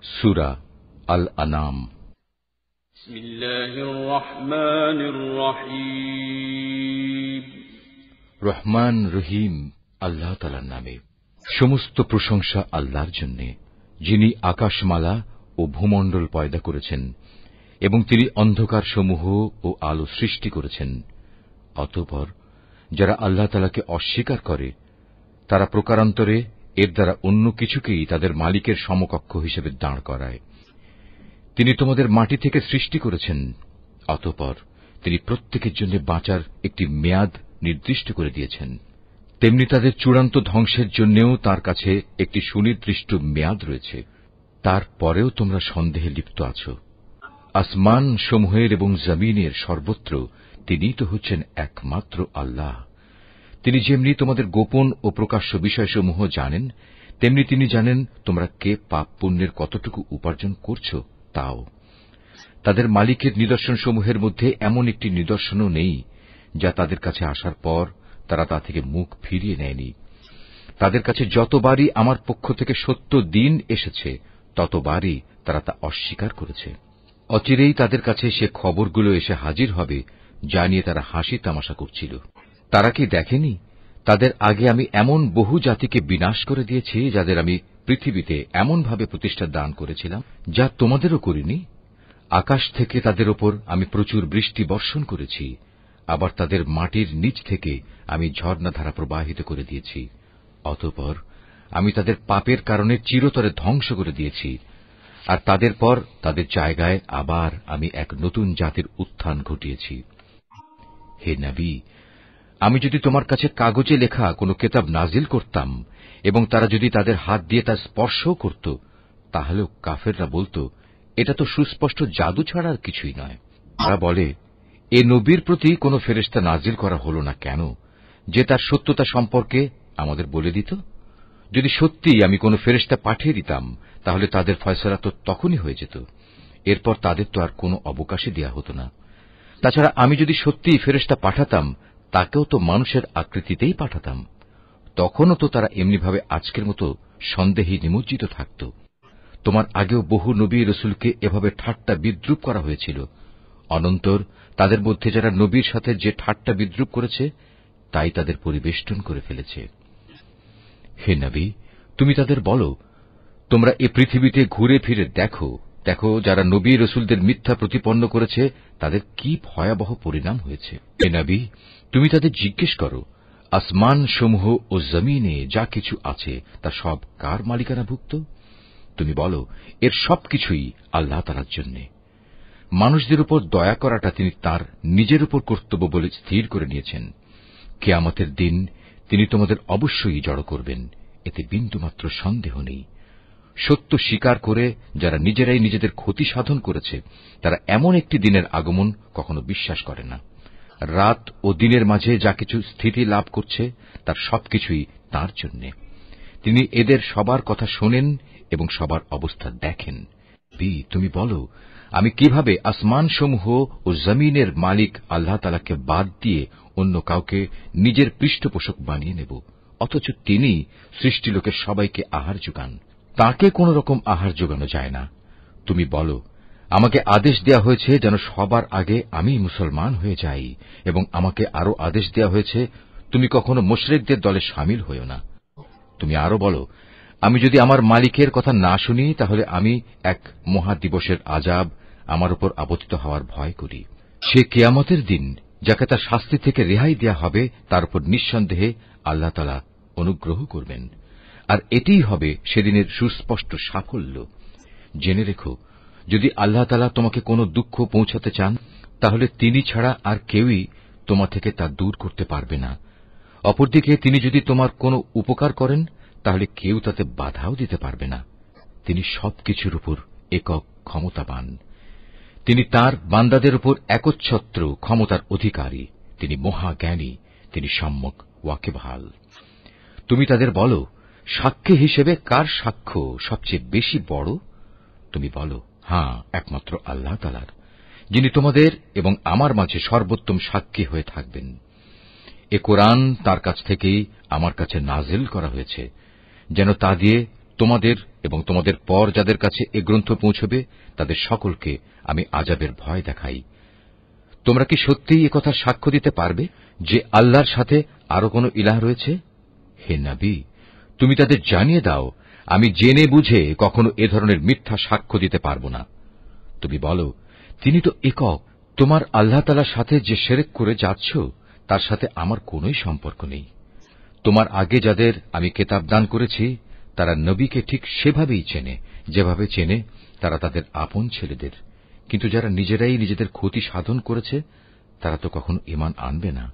সূরা আল আনাম। বিসমিল্লাহির রহমানির রহিম। রহমান রহিম আল্লাহ তাআলার নামে। সমস্ত প্রশংসা আল্লাহর জন্য, যিনি আকাশমালা ও ভূমণ্ডল পয়দা করেছেন এবং তিনি অন্ধকার সমূহ ও আলো সৃষ্টি করেছেন। অতঃপর যারা আল্লাহ তাআলাকে অস্বীকার করে তারা প্রকারান্তরে এর দ্বারা অন্য কিছুকেই তাদের মালিকের সমকক্ষ হিসেবে দাঁড় করায়। তিনি তোমাদের মাটি থেকে সৃষ্টি করেছেন, অতঃপর তিনি প্রত্যেকের জন্য বাঁচার একটি মেয়াদ নির্দিষ্ট করে দিয়েছেন। তেমনি তাদের চূড়ান্ত ধ্বংসের জন্যও তাঁর কাছে একটি সুনির্দিষ্ট মেয়াদ রয়েছে। তারপরেও তোমরা সন্দেহে লিপ্ত আছো। আসমান সমূহের এবং জমিনের সর্বত্র তিনিই তো হচ্ছেন একমাত্র আল্লাহ। তিনি যেমনি তোমাদের গোপন ও প্রকাশ্য বিষয়সমূহ জানেন, তেমনি তিনি জানেন তোমরা কে পাপ পুণ্যের কতটুকু উপার্জন করছো তাও। তাদের মালিকের নিদর্শনসমূহের মধ্যে এমন একটি নিদর্শনও নেই যা তাদের কাছে আসার পর তারা তা থেকে মুখ ফিরিয়ে নেয়নি। তাদের কাছে যতবারই আমার পক্ষ থেকে সত্য দিন এসেছে ততবারই তারা তা অস্বীকার করেছে। অচিরেই তাদের কাছে সে খবরগুলো এসে হাজির হবে যা নিয়ে তারা হাসি তামাশা করছিল। তারা কি দেখেনি তাদের আগে আমি এমন বহু জাতিকে বিনাশ করে দিয়েছি যাদের আমি পৃথিবীতে এমনভাবে প্রতিষ্ঠা দান করেছিলাম যা তোমাদেরও করিনি। আকাশ থেকে তাদের ওপর আমি প্রচুর বৃষ্টি বর্ষণ করেছি, আবার তাদের মাটির নিচ থেকে আমি ঝর্ণাধারা প্রবাহিত করে দিয়েছি। অতঃপর আমি তাদের পাপের কারণে চিরতরে ধ্বংস করে দিয়েছি, আর তাদের পর তাদের জায়গায় আবার আমি এক নতুন জাতির উত্থান ঘটিয়েছি। হে নবী, আমি যদি তোমার কাছে কাগজে লেখা কোনো কিতাব নাজিল করতাম এবং তারা যদি তাদের হাত দিয়ে তা স্পর্শও করত, তাহলেও কাফেররা বলতো এটা তো সুস্পষ্ট জাদু ছাড়া আর কিছুই নয়। তারা বলে, এ নবীর প্রতি কোনো ফেরেশতা নাজিল করা হল না কেন, যে তার সত্যতা সম্পর্কে আমাদের বলে দিত? যদি সত্যিই আমি কোনো ফেরেশতা পাঠিয়ে দিতাম তাহলে তাদের ফয়সালা তো তখনই হয়ে যেত, এরপর তাদের তো আর কোনো অবকাশই দেয়া হতো না। তাছাড়া আমি যদি সত্যিই ফেরেশতা পাঠাতাম তাকেও তো মানুষের আকৃতিতেই পাঠাতাম, তখনও তো তারা এমনিভাবে আজকের মতো সন্দেহে নিমজ্জিত থাকত। তোমার আগেও বহু নবী রসুলকে এভাবে ঠাট্টা বিদ্রূপ করা হয়েছিল। অনন্তর তাদের মধ্যে যারা নবীর সাথে যে ঠাট্টা বিদ্রূপ করেছে তাই তাদের পরিবেষ্টন করে ফেলেছে। হে নবী, তুমি তাদের বলো, তোমরা এ পৃথিবীতে ঘুরে ফিরে দেখো, দেখো যারা নবী রসুলদের মিথ্যা প্রতিপন্ন করেছে তাদের কি ভয়াবহ পরিণাম হয়েছে। হে নবী, তুমি তাদের জিজ্ঞেস করো, আসমান সমূহ ও জমিনে যা কিছু আছে তা সব কার মালিকানাভুক্ত? তুমি বলো, এর সবকিছুই আল্লাহ তাআলার জন্য। মানুষদের উপর দয়া করাটা তিনি তার নিজের উপর কর্তব্য বলে স্থির করে নিয়েছেন। কিয়ামতের দিন তিনি তোমাদের অবশ্যই জড়ো করবেন, এতে বিন্দুমাত্র সন্দেহ নেই। সত্য স্বীকার করে যারা নিজেরাই নিজেদের ক্ষতি সাধন করেছে তারা এমন একটি দিনের আগমন কখনো বিশ্বাস করে না। রাত ও দিনের মাঝে যা কিছু স্থিতি লাভ করছে তার সবকিছুই তাঁর জন্য। তিনি এদের সবার কথা শোনেন এবং সবার অবস্থা দেখেন। তুমি বলো, আমি কিভাবে আসমানসমূহ ও জমিনের মালিক আল্লাহ তাআলাকে বাদ দিয়ে অন্য কাউকে নিজের পৃষ্ঠপোষক বানিয়ে নেব, অথচ তিনি সৃষ্টিলোকের সবাইকে আহার যোগান। তাঁকে কোন রকম আহার যোগানো যায় না। তুমি বলো, আমাকে আদেশ দেয়া হয়েছে যেন সবার আগে আমি মুসলমান হয়ে যাই, এবং আমাকে আরো আদেশ দেয়া হয়েছে তুমি কখনো মুশরিকদের দলে শামিল হইও না। তুমি আরো বলো, আমি যদি আমার মালিকের কথা না শুনি তাহলে আমি এক মহাদিবসের আযাব আমার উপর আপতিত হওয়ার ভয় করি। সে কিয়ামতের দিন যাকে তার শাস্তি থেকে রেহাই দেয়া হবে তার উপর নিঃসন্দেহে আল্লাহ তাআলা অনুগ্রহ করবেন, আর এটিই হবে সেদিনের সুস্পষ্ট সাফল্য। জেনে রেখো, যদি আল্লাহ তাআলা তোমাকে কোনো দুঃখ পৌঁছাতে চান তাহলে তিনি ছাড়া আর কেউই তোমা থেকে তা দূর করতে পারবে না। অপরদিকে তিনি যদি তোমার কোনো উপকার করেন তাহলে কেউ তাতে বাধাও দিতে পারবে না। তিনি সবকিছুর উপর একক ক্ষমতাবান। তিনি তার বান্দাদের উপর একচ্ছত্র ক্ষমতার অধিকারী। তিনি মহাজ্ঞানী, তিনি সম্যক ওয়াকিবহাল। তুমি তাদের বলো, সাক্ষী হিসেবে কার সাক্ষ্য সবচেয়ে বেশি বড়? তুমি বলো, হ্যাঁ, একমাত্র আল্লাহ তাআলার, যিনি তোমাদের এবং আমার মাঝে সর্বোত্তম সাক্ষী হয়ে থাকবেন। এ কোরআন তার কাছ থেকেই আমার কাছে নাজিল করা হয়েছে, যেন তা দিয়ে তোমাদের এবং তোমাদের পর যাদের কাছে এ গ্রন্থ পৌঁছবে তাদের সকলকে আমি আযাবের ভয় দেখাই। তোমরা কি সত্যিই একথা সাক্ষ্য দিতে পারবে যে আল্লাহর সাথে আরো কোন ইলাহ রয়েছে? হে নবী, তুমি তাদের জানিয়ে দাও, আমি জেনে বুঝে কখনো এ ধরনের মিথ্যা সাক্ষ্য দিতে পারব না। তুমি বলো, তিনি তো একক, তোমার আল্লাহ তাআলার সাথে যে শিরক করে যাচ্ছ তার সাথে আমার কোনই সম্পর্ক নেই। তোমার আগে যাদের আমি কিতাব দান করেছি তারা নবীকে ঠিক সেভাবেই চেনে যেভাবে চেনে তারা তাদের আপন ছেলেদের, কিন্তু যারা নিজেরাই নিজেদের ক্ষতি সাধন করেছে তারা তো কখনো ঈমান আনবে না।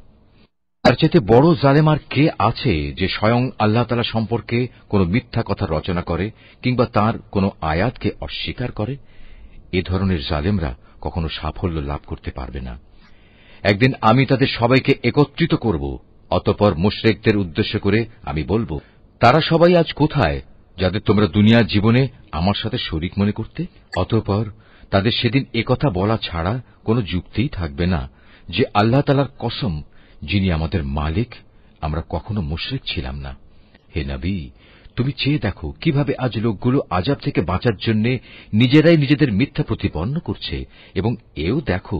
তার চাইতে বড় জালেম আর কে আছে যে স্বয়ং আল্লাহ তাআলা সম্পর্কে কোন মিথ্যা কথা রচনা করে কিংবা তার কোন আয়াতকে অস্বীকার করে? এ ধরনের জালেমরা কখনো সাফল্য লাভ করতে পারবে না। একদিন আমি তাদের সবাইকে একত্রিত করব, অতঃপর মুশরিকদের উদ্দেশ্য করে আমি বলবো, তারা সবাই আজ কোথায় যাদের তোমরা দুনিয়ার জীবনে আমার সাথে শরীক মনে করতে? অতঃপর তাদের সেদিন একথা বলা ছাড়া কোনো যুক্তিই থাকবে না যে আল্লাহ তাআলার কসম, যিনি আমাদের মালিক, আমরা কখনো মুশরিক ছিলাম না। হে নবী, তুমি চেয়ে দেখো কিভাবে আজ লোকগুলো আযাব থেকে বাঁচার জন্য নিজেরাই নিজেদের মিথ্যা প্রতিপন্ন করছে, এবং এও দেখো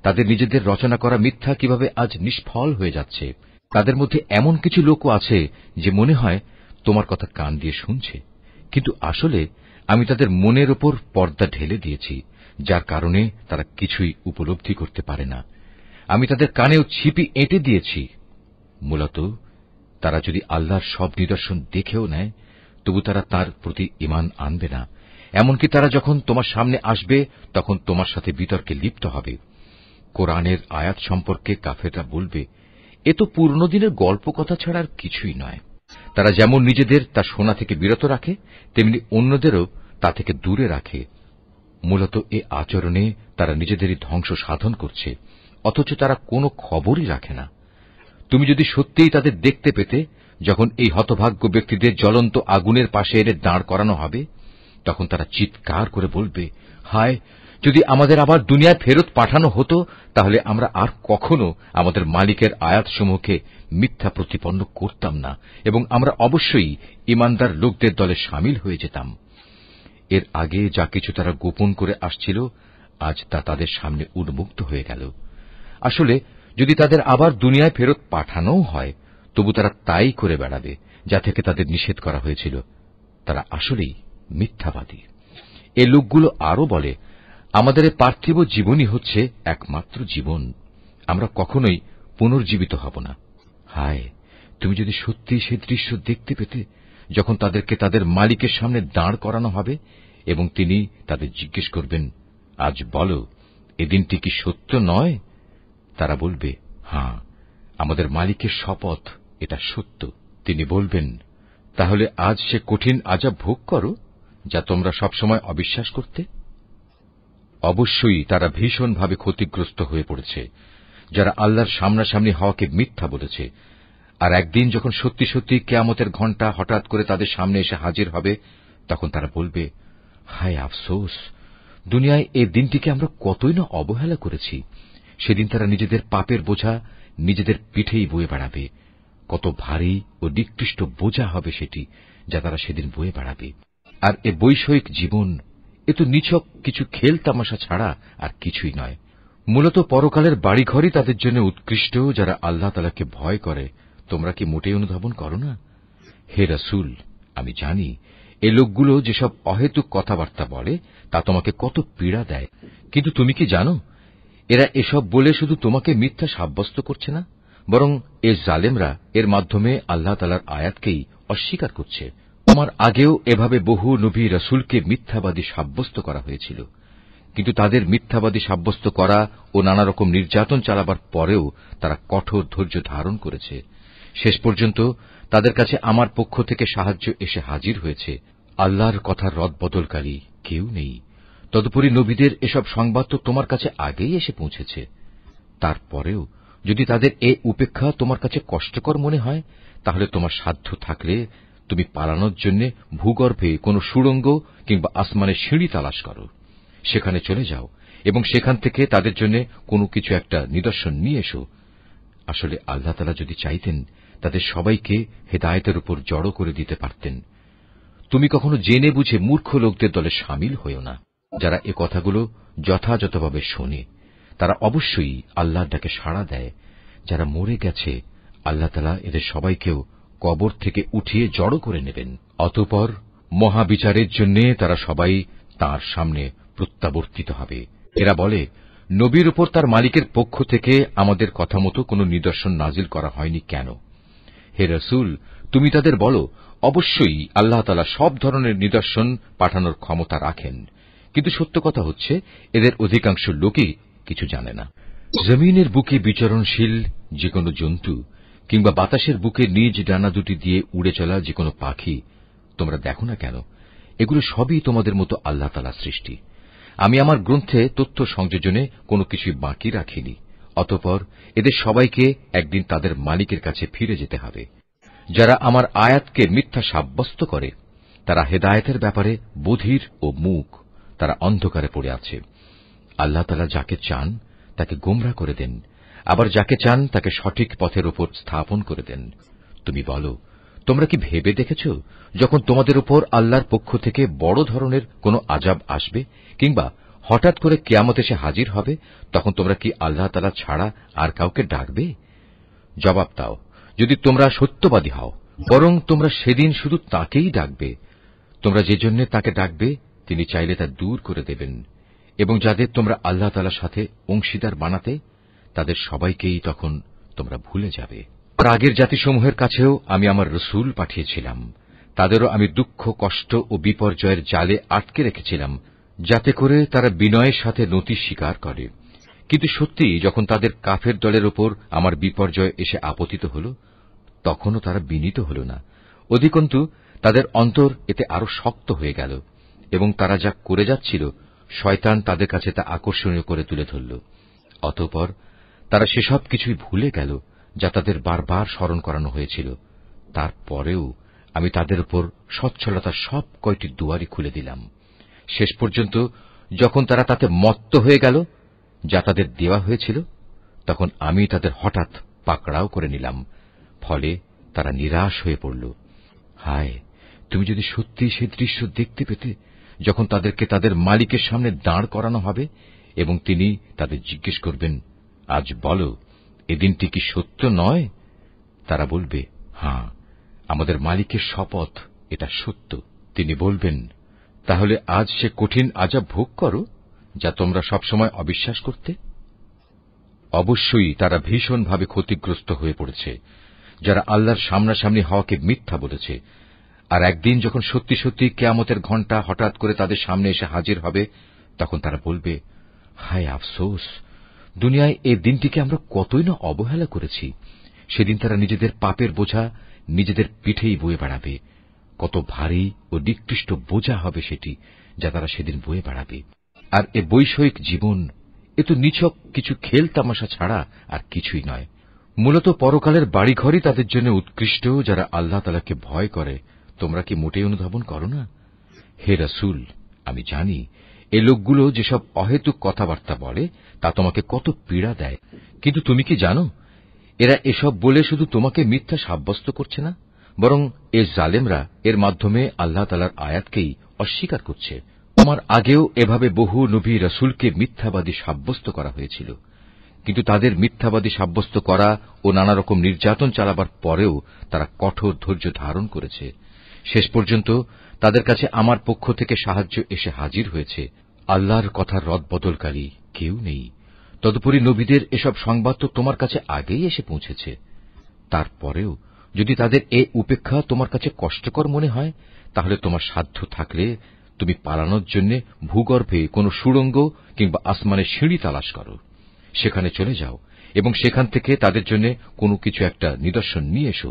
তাদের নিজেদের রচনা করা মিথ্যা কিভাবে আজ নিষ্ফল হয়ে যাচ্ছে। তাদের মধ্যে এমন কিছু লোকও আছে যে মনে হয় তোমার কথা কান দিয়ে শুনছে, কিন্তু আসলে আমি তাদের মনের ওপর পর্দা ঢেলে দিয়েছি, যার কারণে তারা কিছুই উপলব্ধি করতে পারে না। আমি তাদের কানেও ছিপি এঁটে দিয়েছি। মূলত তারা যদি আল্লাহর সব নিদর্শন দেখেও নেয় তবু তারা তার প্রতি ঈমান আনবে না। এমনকি তারা যখন তোমার সামনে আসবে তখন তোমার সাথে বিতর্কে লিপ্ত হবে। কোরআনের আয়াত সম্পর্কে কাফেররা বলবে, এ তো পুরনো দিনের গল্প কথা ছাড়া আর কিছুই নয়। তারা যেমন নিজেদের তা শোনা থেকে বিরত রাখে তেমনি অন্যদেরও তা থেকে দূরে রাখে। মূলত এ আচরণে তারা নিজেদেরই ধ্বংস সাধন করছে, অথচ তারা কোনো খবরই রাখে না। তুমি যদি সত্যিই তাদের দেখতে পেতে যখন এই হতভাগ্য ব্যক্তিদের জ্বলন্ত আগুনের পাশে এনে দাঁড় করানো হবে, তখন তারা চিৎকার করে বলবে, হায়, যদি আমাদের আবার দুনিয়ায় ফেরত পাঠানো হতো তাহলে আমরা আর কখনো আমাদের মালিকের আয়াতসমূহকে মিথ্যা প্রতিপন্ন করতাম না এবং আমরা অবশ্যই ঈমানদার লোকদের দলে শামিল হয়ে যেতাম। এর আগে যা কিছু তারা গোপন করে আসছিল আজ তা তাদের সামনে উন্মুক্ত হয়ে গেল। আসলে যদি তাদের আবার দুনিয়ায় ফেরত পাঠানোও হয় তবু তারা তাই করে বেড়াবে যা থেকে তাদের নিষেধ করা হয়েছিল। তারা আসলেই মিথ্যাবাদী। এ লোকগুলো আরো বলে, আমাদের পার্থিব জীবনই হচ্ছে একমাত্র জীবন, আমরা কখনোই পুনর্জীবিত হব না। হায়, তুমি যদি সত্যি সেই দৃশ্য দেখতে পেতে যখন তাদেরকে তাদের মালিকের সামনে দাঁড় করানো হবে এবং তিনি তাদের জিজ্ঞেস করবেন, আজ বলো, এ দিনটি কি সত্য নয়? তারা বলবে, হ্যাঁ, আমাদের মালিকের শপথ, এটা সত্য। তিনি বলবেন, তাহলে আজ সে কঠিন আযাব ভোগ করো যা তোমরা সবসময় অবিশ্বাস করতে। অবশ্যই তারা ভীষণভাবে ক্ষতিগ্রস্ত হয়ে পড়েছে যারা আল্লাহর সামনাসামনি হওয়াকে মিথ্যা বলেছে। আর একদিন যখন সত্যি সত্যি কিয়ামতের ঘণ্টা হঠাৎ করে তাদের সামনে এসে হাজির হবে তখন তারা বলবে, হায় আফসোস, দুনিয়ায় এই দিনটিকে আমরা কতই না অবহেলা করেছি। সেদিন তারা নিজেদের পাপের বোঝা নিজেদের পিঠেই বয়ে বেড়াবে। কত ভারী ও নিকৃষ্ট বোঝা হবে সেটি যা তারা সেদিন বয়ে বেড়াবে। আর এ বৈষয়িক জীবন, এ তো নিছক কিছু খেল তামাশা ছাড়া আর কিছুই নয়। মূলত পরকালের বাড়িঘরই তাদের জন্য উৎকৃষ্ট যারা আল্লাহ তাআলাকে ভয় করে। তোমরা কি মোটেই অনুধাবন করো না? হে রাসূল, আমি জানি এ লোকগুলো যেসব অহেতুক কথাবার্তা বলে তা তোমাকে কত পীড়া দেয়, কিন্তু তুমি কি জানো এরা এসব বলে শুধু তোমাকে মিথ্যা সাব্যস্ত করছে না, বরং এ জালেমরা এর মাধ্যমে আল্লাহ তাআলার আয়াতকেই অস্বীকার করছে। তোমার আগেও এভাবে বহু নবী রাসূলকে মিথ্যাবাদী সাব্যস্ত করা হয়েছিল, কিন্তু তাদের মিথ্যাবাদী সাব্যস্ত করা ও নানা রকম নির্যাতন চালাবার পরেও তারা কঠোর ধৈর্য ধারণ করেছে। শেষ পর্যন্ত তাদের কাছে আমার পক্ষ থেকে সাহায্য এসে হাজির হয়েছে। আল্লাহর কথার রদবদলকারী কেউ নেই। তদুপরি নবীদের এসব সংবাদ তো তোমার কাছে আগেই এসে পৌঁছেছে। তারপরেও যদি তাদের এ উপেক্ষা তোমার কাছে কষ্টকর মনে হয় তাহলে তোমার সাধ্য থাকলে তুমি পালানোর জন্য ভূগর্ভে কোনো সুড়ঙ্গ কিংবা আসমানের সিঁড়ি তালাশ করো, সেখানে চলে যাও এবং সেখান থেকে তাদের জন্য কোনো কিছু একটা নিদর্শন নিয়ে এসো। আসলে আল্লাহ তাআলা যদি চাইতেন তাদের সবাইকে হেদায়েতের উপর জড়ো করে দিতে পারতেন। তুমি কখনো জেনে বুঝে মূর্খ লোকদের দলে সামিল হইও না। যারা এ কথাগুলো যথাযথভাবে শোনে তারা অবশ্যই আল্লাহর ডাকে সাড়া দেয়। যারা মরে গেছে আল্লাহ তাআলা এদের সবাইকেও কবর থেকে উঠিয়ে জড়ো করে নেবেন। অতঃপর মহাবিচারের জন্য তারা সবাই তাঁর সামনে প্রত্যাবর্তিত হবে। এরা বলে, নবীর উপর তার মালিকের পক্ষ থেকে আমাদের কথা মতো কোনো নিদর্শন নাজিল করা হয়নি কেন? হে রাসূল, তুমি তাদের বলো, অবশ্যই আল্লাহ তাআলা সব ধরনের নিদর্শন পাঠানোর ক্ষমতা রাখেন, কিন্তু সত্য কথা হচ্ছে এদের অধিকাংশ লোকই কিছু জানে না। জমিনের বুকে বিচরণশীল যে কোনো জন্তু কিংবা বাতাসের বুকে নিজ ডানা দুটি দিয়ে উড়ে চলা যে কোনো পাখি তোমরা দেখো না কেন? এগুলো সবই তোমাদের মতো আল্লাহ তাআলার সৃষ্টি। আমি আমার গ্রন্থে তথ্য সংযোজনে কোনো কিছুই বাকি রাখিনি। অতঃপর এদের সবাইকে একদিন তাদের মালিকের কাছে ফিরে যেতে হবে। যারা আমার আয়াতকে মিথ্যা সাব্যস্ত করে তারা হেদায়েতের ব্যাপারে বধির ও মূক, তারা অন্ধকারে পড়ে আছে। আল্লাহ তাআলা যাকে চান তাকে গোমরাহ করে দেন, আবার যাকে চান তাকে সঠিক পথের উপর স্থাপন করে দেন। তুমি বলো, তোমরা কি ভেবে দেখেছ যখন তোমাদের উপর আল্লাহর পক্ষ থেকে বড় ধরনের কোনো আযাব আসবে কিংবা হঠাৎ করে কিয়ামত এসে হাজির হবে, তখন তোমরা কি আল্লাহ তাআলা ছাড়া আর কাউকে ডাকবে? জবাব দাও, যদি তোমরা সত্যবাদী হও, বরং তোমরা সেদিন শুধু তাকেই ডাকবে। তোমরা যে জন্য তাকে ডাকবে তিনি চাইলে তা দূর করে দেবেন, এবং যাদের তোমরা আল্লাহ তাআলার সাথে অংশীদার বানাতে তাদের সবাইকেই তখন তোমরা ভুলে যাবে। আর আগের জাতিসমূহের কাছেও আমি আমার রসূল পাঠিয়েছিলাম, তাদেরও আমি দুঃখ, কষ্ট ও বিপর্যয়ের জালে আটকে রেখেছিলাম, যাতে করে তারা বিনয়ের সাথে নতি স্বীকার করে। কিন্তু সত্যি যখন তাদের কাফের দলের ওপর আমার বিপর্যয় এসে আপতিত হল, তখনও তারা বিনীত হল না। অধিকন্তু তাদের অন্তর এতে আরো শক্ত হয়ে গেল, এবং তারা যা করে যাচ্ছিল শয়তান তাদের কাছে তা আকর্ষণীয় করে তুলে ধরল। অতঃপর তারা সেসব কিছুই ভুলে গেল যা তাদের বারবার স্মরণ করানো হয়েছিল। তারপরেও আমি তাদের উপর সচ্ছলতার সব কয়টি দুয়ারই খুলে দিলাম। শেষ পর্যন্ত যখন তারা তাতে মত্ত হয়ে গেল যা তাদের দেওয়া হয়েছিল, তখন আমি তাদের হঠাৎ পাকড়াও করে নিলাম। ফলে তারা নিরাশ হয়ে পড়ল। হায়, তুমি যদি সত্যি সেই দৃশ্য দেখতে পেতে যখন তাদেরকে তাদের মালিকের সামনে দাঁড় করানো হবে এবং তিনি তাদের জিজ্ঞেস করবেন, আজ বলো, এ দিনটি কি সত্য নয়? তারা বলবে, হ্যাঁ, আমাদের মালিকের শপথ, এটা সত্য। তিনি বলবেন, তাহলে আজ সে কঠিন আযাব ভোগ করো যা তোমরা সবসময় অবিশ্বাস করতে। অবশ্যই তারা ভীষণভাবে ক্ষতিগ্রস্ত হয়ে পড়েছে যারা আল্লাহর সামনাসামনি হওয়াকে মিথ্যা বলেছে। আর একদিন যখন সত্যি সত্যি কিয়ামতের ঘণ্টা হঠাৎ করে তাদের সামনে এসে হাজির হবে, তখন তারা বলবে, হায় আফসোস, দুনিয়ায় এই দিনটিকে আমরা কতই না অবহেলা করেছি। সেদিন তারা নিজেদের পাপের বোঝা নিজেদের পিঠেই বয়ে বেড়াবে। কত ভারী ও নিকৃষ্ট বোঝা হবে সেটি যা তারা সেদিন বয়ে বেড়াবে। আর এ বৈষয়িক জীবন, এ তো নিছক কিছু খেল তামাশা ছাড়া আর কিছুই নয়। মূলত পরকালের বাড়িঘরই তাদের জন্য উৎকৃষ্ট যারা আল্লাহ তাআলাকে ভয় করে। তোমরা কি মোটেই অনুধাবন করো না? হে রাসূল, আমি জানি এ লোকগুলো যেসব অহেতুক কথাবার্তা বলে তা তোমাকে কত পীড়া দেয়, কিন্তু তুমি কি জানো এরা এসব বলে শুধু তোমাকে মিথ্যা সাব্যস্ত করছে না, বরং এ জালেমরা এর মাধ্যমে আল্লাহ তাআলার আয়াতকেই অস্বীকার করছে। তোমার আগেও এভাবে বহু নবী রাসূলকে মিথ্যাবাদী সাব্যস্ত করা হয়েছিল, কিন্তু তাদের মিথ্যাবাদী সাব্যস্ত করা ও নানা রকম নির্যাতন চালাবার পরেও তারা কঠোর ধৈর্য ধারণ করেছে। শেষ পর্যন্ত তাদের কাছে আমার পক্ষ থেকে সাহায্য এসে হাজির হয়েছে। আল্লাহর কথার রদবদলকারী কেউ নেই। তদুপরি নবীদের এসব সংবাদ তো তোমার কাছে আগেই এসে পৌঁছেছে। তারপরেও যদি তাদের এ উপেক্ষা তোমার কাছে কষ্টকর মনে হয়, তাহলে তোমার সাধ্য থাকলে তুমি পালানোর জন্য ভূগর্ভে কোনো সুড়ঙ্গ কিংবা আসমানের সিঁড়ি তালাশ করো, সেখানে চলে যাও এবং সেখান থেকে তাদের জন্য কোনো কিছু একটা নিদর্শন নিয়ে এসো।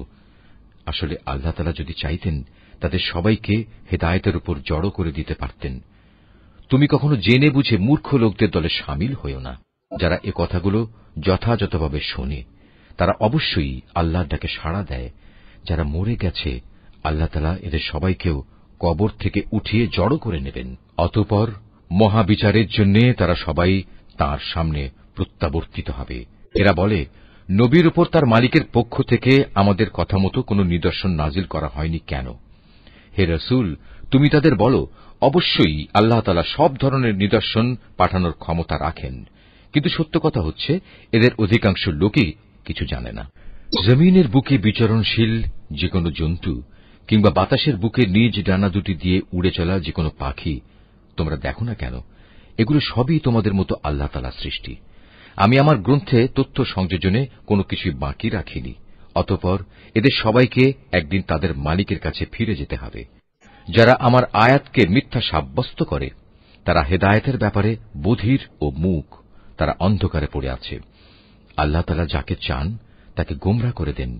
আসলে আল্লাহ তাআলা যদি চাইতেন তাদের সবাইকে হেদায়েতের উপর জড়ো করে দিতে পারতেন। তুমি কখনো জেনে বুঝে মূর্খ লোকদের দলে সামিল হইও না। যারা এ কথাগুলো যথাযথভাবে শোনে তারা অবশ্যই আল্লাহর ডাকে সাড়া দেয়। যারা মরে গেছে আল্লাহ তাআলা এদের সবাইকেও কবর থেকে উঠিয়ে জড়ো করে নেবেন। অতঃপর মহাবিচারের জন্য তারা সবাই তাঁর সামনে প্রত্যাবর্তিত হবে। এরা বলে, নবীর উপর তার মালিকের পক্ষ থেকে আমাদের কথা মতো কোনো নিদর্শন নাজিল করা হয়নি কেন? হে রসুল, তুমি তাদের বলো, অবশ্যই আল্লাহ তাআলা সব ধরনের নিদর্শন পাঠানোর ক্ষমতা রাখেন, কিন্তু সত্য কথা হচ্ছে এদের অধিকাংশ লোকই কিছু জানে না। জমিনের বুকে বিচরণশীল যে কোনো জন্তু কিংবা বাতাসের বুকে নিজ ডানা দুটি দিয়ে উড়ে চলা যে কোনো পাখি তোমরা দেখো না কেন, এগুলো সবই তোমাদের মতো আল্লাহ তাআলার সৃষ্টি। আমি আমার গ্রন্থে তথ্য সংযোজনে কোনো কিছুই বাকি রাখিনি। অতঃপর এদের সবাইকে একদিন তাদের মালিকের কাছে ফিরে যেতে হবে। যারা আমার আয়াতকে মিথ্যা সাব্যস্ত করে তারা হেদায়েতের ব্যাপারে বধির ও মূক, তারা অন্ধকারে পড়ে আছে। আল্লাহ তাআলা যাকে চান তাকে গোমরাহ করে দেন,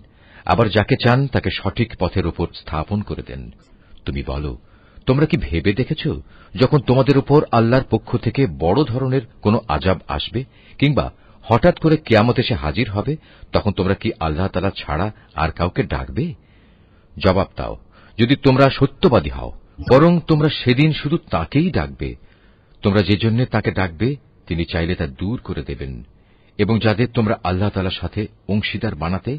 আবার যাকে চান তাকে সঠিক পথের উপর স্থাপন করে দেন। তুমি বলো, তোমরা কি ভেবে দেখেছ যখন তোমাদের উপর আল্লাহর পক্ষ থেকে বড় ধরনের কোনো আযাব আসবে কিংবা হঠাৎ করে কিয়ামত এসে হাজির হবে, তখন তোমরা কি আল্লাহ তাআলা ছাড়া আর কাউকে ডাকবে? জবাব দাও, যদি তোমরা সত্যবাদী হও, বরং তোমরা সেদিন শুধু তাকেই ডাকবে। তোমরা যে জন্য তাকে ডাকবে তিনি চাইলে তা দূর করে দেবেন, এবং যাদের তোমরা আল্লাহ তাআলার সাথে অংশীদার বানাতে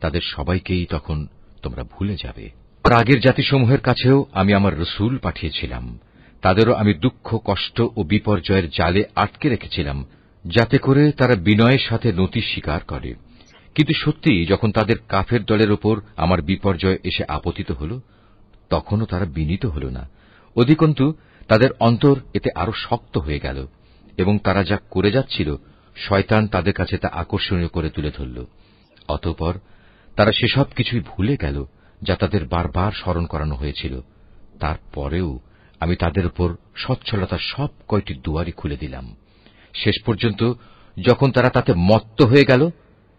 তাদের সবাইকেই তখন তোমরা ভুলে যাবে। আর আগের জাতিসমূহের কাছেও আমি আমার রসুল পাঠিয়েছিলাম, তাদেরও আমি দুঃখ, কষ্ট ও বিপর্যয়ের জালে আটকে রেখেছিলাম, যাতে করে তারা বিনয়ের সাথে নতি স্বীকার করে। কিন্তু সত্যি যখন তাদের কাফের দলের ওপর আমার বিপর্যয় এসে আপতিত হল, তখনও তারা বিনীত হল না। অধিকন্তু তাদের অন্তর এতে আরো শক্ত হয়ে গেল, এবং তারা যা করে যাচ্ছিল শয়তান তাদের কাছে তা আকর্ষণীয় করে তুলে ধরল। অতঃপর তারা সেসব কিছুই ভুলে গেল যা তাদের বারবার স্মরণ করানো হয়েছিল। তারপরেও আমি তাদের উপর সচ্ছলতার সব কয়টি দুয়ারই খুলে দিলাম। শেষ পর্যন্ত যখন তারা তাতে মত্ত হয়ে গেল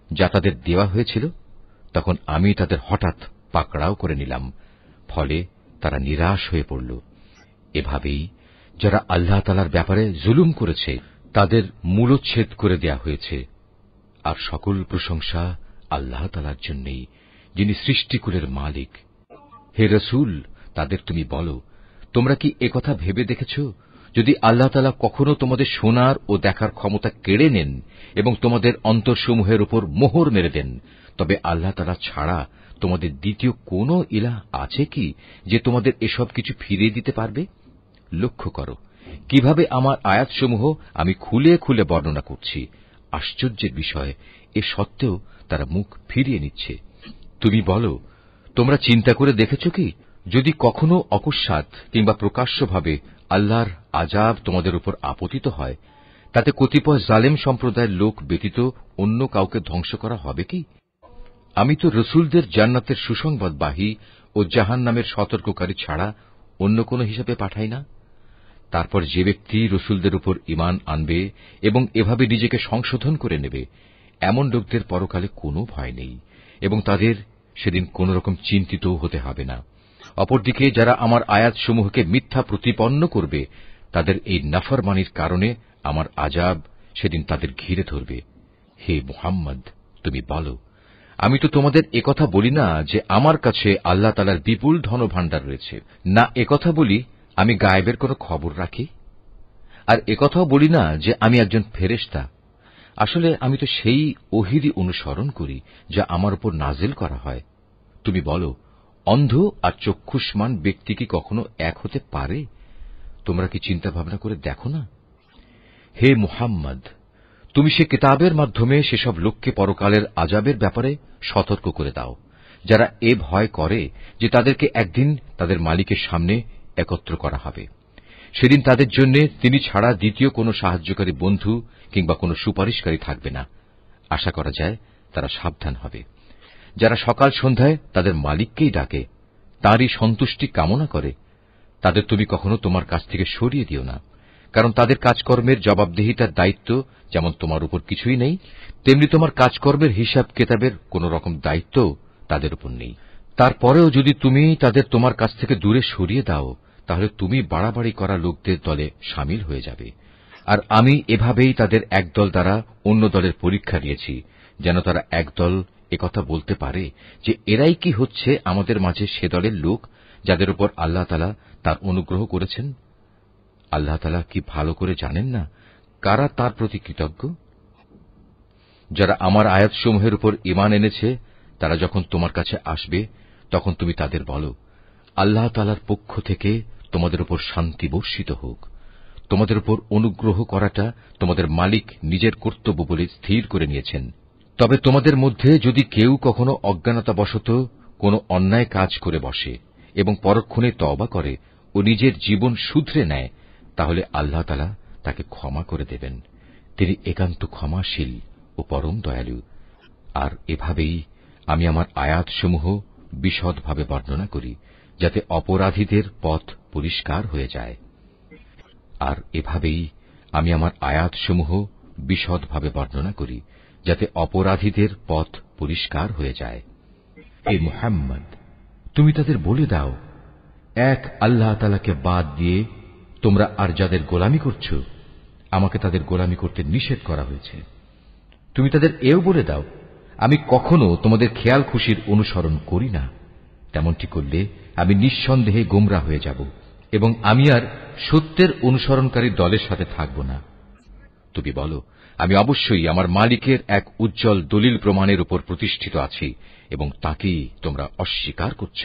যা তাদের দেওয়া হয়েছিল, তখন আমি তাদের হঠাৎ পাকড়াও করে নিলাম, ফলে তারা নিরাশ হয়ে পড়ল। এভাবেই যারা আল্লাহ তাআলার ব্যাপারে জুলুম করেছে তাদের মূলচ্ছেদ করে দেয়া হয়েছে। আর সকল প্রশংসা আল্লাহ তাআলার জন্যই, যিনি সৃষ্টিকুলের মালিক। হে রসুল, তাদের তুমি বলো, তোমরা কি একথা ভেবে দেখেছ, যদি আল্লাহ তাআলা কখনো তোমাদের শোনার ও দেখার ক্ষমতা কেড়ে নেন এবং তোমাদের অন্তরসমূহের উপর মোহর মেরে দেন, তবে আল্লাহ তাআলা ছাড়া তোমাদের দ্বিতীয় কোনো ইলাহ আছে কি যে তোমাদের এসব কিছু ফিরিয়ে দিতে পারবে? লক্ষ্য করো কিভাবে আমার আয়াতসমূহ আমি খুলে খুলে বর্ণনা করছি। আশ্চর্যের বিষয়, এ সত্ত্বেও তারা মুখ ফিরিয়ে নিচ্ছে। তুমি বলো, তোমরা চিন্তা করে দেখেছ কি, যদি কখনো অকস্মাৎ কিংবা প্রকাশ্যভাবে আল্লাহর আযাব তোমাদের উপর আপতিত হয়, তাতে কতিপয় জালেম সম্প্রদায়ের লোক ব্যতীত অন্য কাউকে ধ্বংস করা হবে কি? আমি তো রসুলদের জান্নাতের সুসংবাদবাহী ও জাহান্নামের সতর্ককারী ছাড়া অন্য কোন হিসাবে পাঠাই না। তারপর যে ব্যক্তি রসুলদের উপর ঈমান আনবে এবং এভাবে নিজেকে সংশোধন করে নেবে, এমন লোকদের পরকালে কোনো ভয় নেই এবং তাদের সেদিন কোন রকম চিন্তিত হতে হবে না। অপরদিকে যারা আমার আয়াতসমূহকে মিথ্যা প্রতিপন্ন করবে, তাদের এই নাফরমানির কারণে আমার আযাব সেদিন তাদের ঘিরে ধরবে। হে মুহাম্মদ, তুমি বলো, আমি তো তোমাদের একথা বলি না যে আমার কাছে আল্লাহ তাআলার বিপুল ধনভাণ্ডার রয়েছে, না একথা বলি আমি গায়েবের কোনো খবর রাখি, আর একথাও বলি না যে আমি একজন ফেরেশতা। আসলে আমি তো সেই ওহীরই অনুসরণ করি যা আমার উপর নাজিল করা হয়। তুমি বলো, অন্ধ আর চক্ষুষ্মান ব্যক্তি কি কখনো এক হতে পারে? তোমরা কি চিন্তা ভাবনা করে দেখো না? হে মুহাম্মদ, তুমি সে কিতাবের মাধ্যমে সেসব লোককে পরকালের আযাবের ব্যাপারে সতর্ক করে দাও, যারা এ ভয় করে যে তাদেরকে একদিন তাদের মালিকের সামনে একত্র করা হবে। সেদিন তাদের জন্য তিনি ছাড়া দ্বিতীয় কোনো সাহায্যকারী বন্ধু কিংবা কোনো সুপারিশকারী থাকবে না। আশা করা যায় তারা সাবধান হবে। যারা সকাল সন্ধ্যায় তাদের মালিককেই ডাকে, তাঁরই সন্তুষ্টি কামনা করে, তাদের তুমি কখনো তোমার কাছ থেকে সরিয়ে দিও না, কারণ তাদের কাজকর্মের জবাবদিহিতার দায়িত্ব যেমন তোমার উপর কিছুই নেই, তেমনি তোমার কাজকর্মের হিসাব কেতাবের কোন রকম দায়িত্ব তাদের উপর নেই। তারপরেও যদি তুমি তাদের তোমার কাছ থেকে দূরে সরিয়ে দাও, তাহলে তুমি বাড়াবাড়ি করা লোকদের দলে সামিল হয়ে যাবে। আর আমি এভাবেই তাদের একদল দ্বারা অন্য দলের পরীক্ষা নিয়েছি, যেন তারা একদল একথা বলতে পারে যে এরাই কি হচ্ছে আমাদের মাঝে সে দলের লোক যাদের উপর আল্লাহ তাআলা তার অনুগ্রহ করেছেন। আল্লাহ তাআলা কি ভালো করে জানেন না কারা তার প্রতি কৃতজ্ঞ? যারা আমার আয়াতসমূহের উপর ঈমান এনেছে তারা যখন তোমার কাছে আসবে, তখন তুমি তাদের বলো, আল্লাহ তাআলার পক্ষ থেকে তোমাদের উপর শান্তি বর্ষিত হোক। তোমাদের উপর অনুগ্রহ করাটা তোমাদের মালিক নিজের কর্তব্য বলে স্থির করে নিয়েছেন। তবে তোমাদের মধ্যে যদি কেউ কখনো অজ্ঞানতাবশত কোনো অন্যায় কাজ করে বসে এবং পরক্ষণে তওবা করে ও নিজের জীবন শুধরে নেয়, তাহলে আল্লাহ তাআলা তাকে ক্ষমা করে দেবেন। তিনি একান্ত ক্ষমাশীল ও পরম দয়ালু। আর এভাবেই আমি আমার আয়াতসমূহ বিশদভাবে বর্ণনা করি, যাতে অপরাধীদের পথ পরিষ্কার হয়ে যায়। আর এভাবেই আমি আমার আয়াতসমূহ বিশদভাবে বর্ণনা করি, যাতে অপরাধীদের পথ পরিষ্কার হয়ে যায়। হে মুহাম্মদ, তুমি তাদের বলে দাও, এক আল্লাহ তাআলাকে বাদ দিয়ে তোমরা আর যাদের গোলামি করছ, আমাকে তাদের গোলামি করতে নিষেধ করা হয়েছে। তুমি তাদের এও বলে দাও, আমি কখনো তোমাদের খেয়াল খুশির অনুসরণ করি না। তেমনটি করলে আমি নিঃসন্দেহে গোমরাহ হয়ে যাব এবং আমি আর সত্যের অনুসরণকারী দলের সাথে থাকব না। তুমি বলো, আমি অবশ্যই আমার মালিকের এক উজ্জ্বল দলিল প্রমাণের উপর প্রতিষ্ঠিত আছি এবং তাকেই তোমরা অস্বীকার করছ।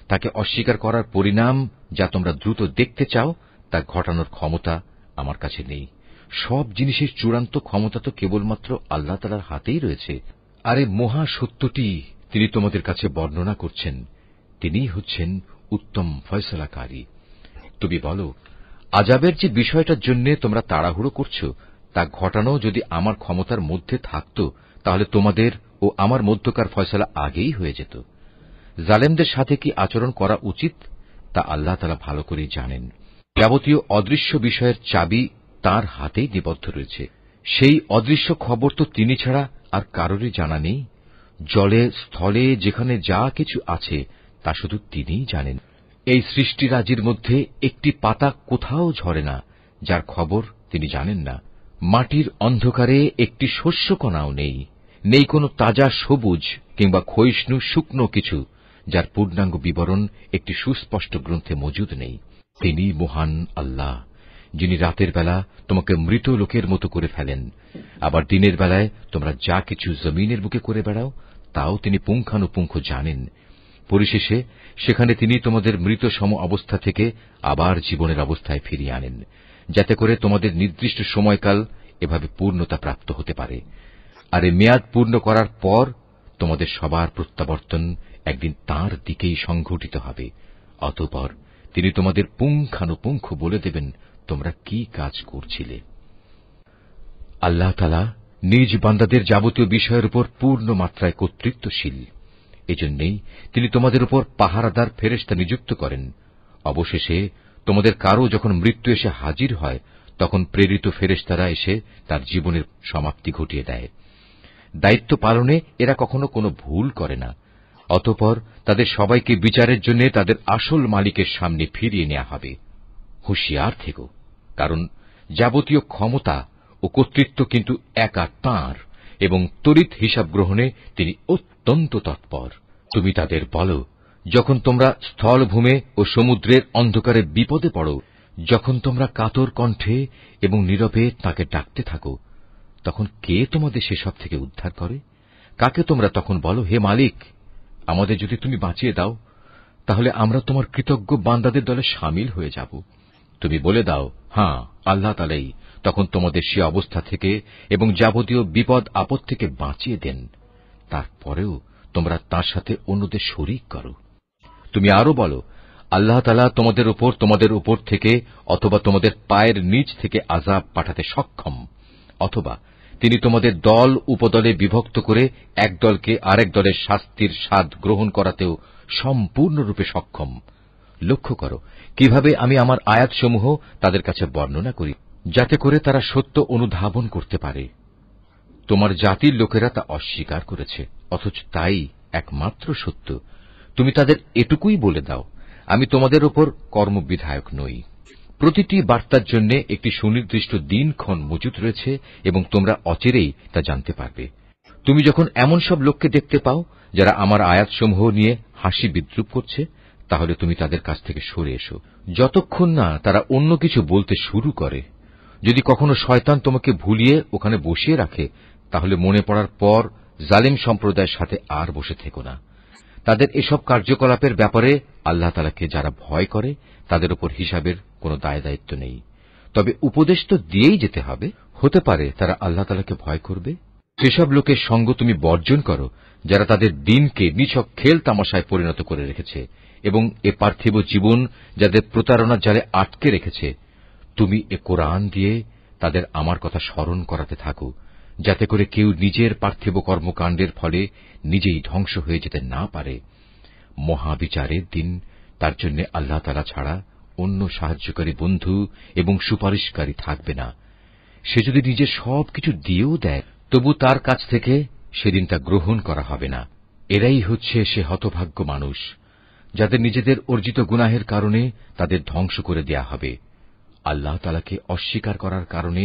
তাকে অস্বীকার করার পরিণাম যা তোমরা দ্রুত দেখতে চাও, তা ঘটানোর ক্ষমতা আমার কাছে নেই। সব জিনিসের চূড়ান্ত ক্ষমতা তো কেবলমাত্র আল্লাহ তাআলার হাতেই রয়েছে। আর এই মহা সত্যটি তিনি তোমাদের কাছে বর্ণনা করছেন। তিনিই হচ্ছেন উত্তম ফয়সালাকারী। তুমি বলো, আযাবের যে বিষয়টার জন্য তোমরা তাড়াহুড়ো করছো, তা ঘটানো যদি আমার ক্ষমতার মধ্যে থাকত, তাহলে তোমাদের ও আমার মধ্যকার ফয়সালা আগেই হয়ে যেত। জালেমদের সাথে কি আচরণ করা উচিত, তা আল্লাহ তাআলা ভালো করেই জানেন। যাবতীয় অদৃশ্য বিষয়ের চাবি তাঁর হাতেই নিবদ্ধ রয়েছে। সেই অদৃশ্য খবর তো তিনি ছাড়া আর কারোরই জানা নেই। জলে স্থলে যেখানে যা কিছু আছে তা শুধু তিনিই জানেন। এই সৃষ্টিরাজির মধ্যে একটি পাতা কোথাও ঝরে না, যার খবর তিনি জানেন না। মাটির অন্ধকারে একটি শস্যকণাও নেই, নেই কোনো তাজা সবুজ কিংবা ক্ষয়িষ্ণু শুকনো কিছু, যার পূর্ণাঙ্গ বিবরণ একটি সুস্পষ্ট গ্রন্থে মজুদ নেই। তিনি মহান আল্লাহ, যিনি রাতের বেলা তোমাকে মৃত লোকের মতো করে ফেলেন, আবার দিনের বেলায় তোমরা যা কিছু জমিনের বুকে করে বেড়াও তাও তিনি পুঙ্খানুপুঙ্খ জানেন। পরিশেষে সেখানে তিনি তোমাদের মৃত সম অবস্থা থেকে আবার জীবনের অবস্থায় ফিরিয়ে আনেন, যাতে করে তোমাদের নির্দিষ্ট সময়কাল এভাবে পূর্ণতা প্রাপ্ত হতে পারে। আর এই মেয়াদ পূর্ণ করার পর তোমাদের সবার প্রত্যাবর্তন একদিন তাঁর দিকেই সংঘটিত হবে। অতঃপর তিনি তোমাদের পুঙ্খানুপুঙ্খ বলে দেবেন তোমরা কি কাজ করছিলে। আল্লাহ তাআলা নিজ বান্দাদের যাবতীয় বিষয়ের উপর পূর্ণ মাত্রায় কর্তৃত্বশীল। এজন্যই তিনি তোমাদের উপর পাহারাদার ফেরেশতা নিযুক্ত করেন। অবশেষে তোমাদের কারো যখন মৃত্যু এসে হাজির হয়, তখন প্রেরিত ফেরেশতারা এসে তার জীবনের সমাপ্তি ঘটিয়ে দেয়। দায়িত্ব পালনে এরা কখনো কোনো ভুল করে না। অতঃপর তাদের সবাইকে বিচারের জন্য তাদের আসল মালিকের সামনে ফিরিয়ে নেওয়া হবে। হুঁশিয়ার থেকো, কারণ যাবতীয় ক্ষমতা ও কর্তৃত্ব কিন্তু একা তাঁর এবং তড়িৎ হিসাব গ্রহণে তিনি অত্যন্ত তৎপর। তুমি তাদের বলো, যখন তোমরা স্থলভূমে ও সমুদ্রের অন্ধকারে বিপদে পড়ো, যখন তোমরা কাতর কণ্ঠে এবং নীরবে তাঁকে ডাকতে থাকো, তখন কে তোমাদের সেসব থেকে উদ্ধার করে? কাকে তোমরা তখন বলো, হে মালিক, আমাদের যদি তুমি বাঁচিয়ে দাও, তাহলে আমরা তোমার কৃতজ্ঞ বান্দাদের দলে শামিল হয়ে যাব। তুমি বলে দাও, হ্যাঁ, আল্লাহ তাআলাই তখন তোমাদের সে অবস্থা থেকে এবং যাবতীয় বিপদ আপদ থেকে বাঁচিয়ে দেন। তারপরেও তোমরা তাঁর সাথে অন্যদের শরীক করো। তুমি আরো বলো, আল্লাহ তাআলা তোমাদের উপর থেকে অথবা তোমাদের পায়ের নিচ থেকে আযাব পাঠাতে সক্ষম, অথবা তিনি তোমাদের দল উপদলে বিভক্ত করে এক দলকে আরেক দলের শাস্তির স্বাদ গ্রহণ করাতেও সম্পূর্ণরূপে সক্ষম। লক্ষ্য করো কিভাবে আমি আমার আয়াতসমূহ তাদের কাছে বর্ণনা করি, যাতে করে তারা সত্য অনুধাবন করতে পারে। তোমার জাতির লোকেরা তা অস্বীকার করেছে, অথচ তাই একমাত্র সত্য। তুমি তাদের এটুকুই বলে দাও, আমি তোমাদের উপর কর্মবিধায়ক নই। প্রতিটি বার্তার জন্য একটি সুনির্দিষ্ট দিনক্ষণ মজুদ রয়েছে এবং তোমরা অচিরেই তা জানতে পারবে। তুমি যখন এমন সব লোককে দেখতে পাও যারা আমার আয়াতসমূহ নিয়ে হাসি বিদ্রুপ করছে, তাহলে তুমি তাদের কাছ থেকে সরে এসো, যতক্ষণ না তারা অন্য কিছু বলতে শুরু করে। যদি কখনো শয়তান তোমাকে ভুলিয়ে ওখানে বসিয়ে রাখে, তাহলে মনে পড়ার পর জালিম সম্প্রদায়ের সাথে আর বসে থেকো না। তাদের এসব কার্যকলাপের ব্যাপারে আল্লাহ তাআলাকে যারা ভয় করে তাদের উপর হিসাবের কোনো দায় দায়িত্ব নেই। তবে উপদেশ তো দিয়েই যেতে হবে। হতে পারে তারা আল্লাহ তাআলাকে ভয় করবে। সেসব লোকের সঙ্গ তুমি বর্জন করো যারা তাদের দিনকে নিছক খেল তামাশায় পরিণত করে রেখেছে এবং এ পার্থিব জীবন যাদের প্রতারণার জালে আটকে রেখেছে। তুমি এ কোরআন দিয়ে তাদের আমার কথা স্মরণ করাতে থাকো, যাতে করে কেউ নিজের পার্থিব কর্মকাণ্ডের ফলে নিজেই ধ্বংস হয়ে যেতে না পারে। মহাবিচারের দিন তার জন্য আল্লাহ তাআলা ছাড়া অন্য সাহায্যকারী বন্ধু এবং সুপারিশকারী থাকবে না। সে যদি নিজের সবকিছু দিয়েও দেয়, তবু তার কাছ থেকে সেদিন তা গ্রহণ করা হবে না। এরাই হচ্ছে সে হতভাগ্য মানুষ যাদের নিজেদের অর্জিত গুনাহের কারণে তাদের ধ্বংস করে দেয়া হবে। আল্লাহ তাআলাকে অস্বীকার করার কারণে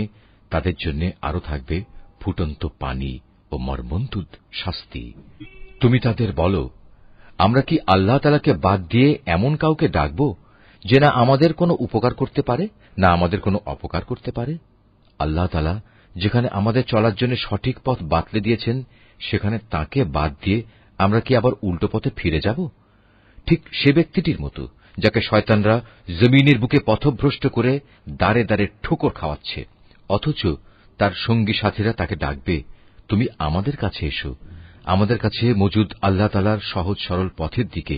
তাদের জন্য আরো থাকবে ফুটন্ত পানি ও মর্মন্তুদ শাস্তি। তুমি তাদের বলো, আমরা কি আল্লাহ তাআলাকে বাদ দিয়ে এমন কাউকে ডাকব যে না আমাদের কোনো উপকার করতে পারে না আমাদের কোনো অপকার করতে পারে? আল্লাহ তাআলা যেখানে আমাদের চলার জন্য সঠিক পথ বাতলে দিয়েছেন, সেখানে তাকে বাদ দিয়ে আমরা কি আবার উল্টো পথে ফিরে যাব? ঠিক সে ব্যক্তিটির মতো যাকে শয়তানরা জমিনের বুকে পথভ্রষ্ট করে দাঁড়ে দাঁড়ে ঠোকর খাওয়াচ্ছে, অথচ তার সঙ্গী সাথীরা তাকে ডাকবে, তুমি আমাদের কাছে এসো, আমাদের কাছে মজুদ আল্লাহ তাআলার সহজ সরল পথের দিকে।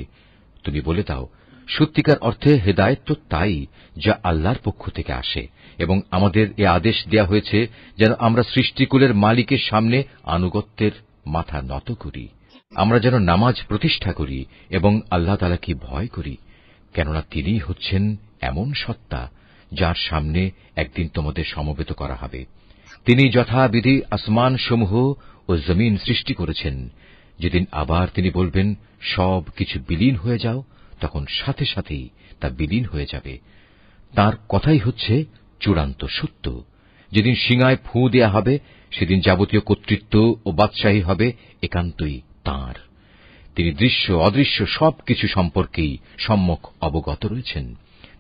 তুমি বলে দাও, সত্যিকার অর্থে হেদায়েত তো তাই যা আল্লাহর পক্ষ থেকে আসে, এবং আমাদের এ আদেশ দেয়া হয়েছে যেন আমরা সৃষ্টিকুলের মালিকের সামনে আনুগত্যের মাথা নত করি। আমরা যেন নামাজ প্রতিষ্ঠা করি এবং আল্লাহ তাআলাকে ভয় করি, কেননা তিনিই হচ্ছেন এমন সত্তা যার সামনে একদিন তোমাদের সমবেত করা হবে। তিনি যথাবিধি আসমান সমূহ ও জমিন সৃষ্টি করেছেন। যেদিন আবার তিনি বলবেন সব কিছু বিলীন হয়ে যাও, তখন সাথে সাথেই তা বিলীন হয়ে যাবে। তাঁর কথাই হচ্ছে চূড়ান্ত সত্য। যেদিন সিঙায় ফুঁ দেয়া হবে, সেদিন যাবতীয় কর্তৃত্ব ও বাদশাহী হবে একান্তই তাঁর। তিনি দৃশ্য অদৃশ্য সবকিছু সম্পর্কেই সম্যক অবগত রয়েছেন।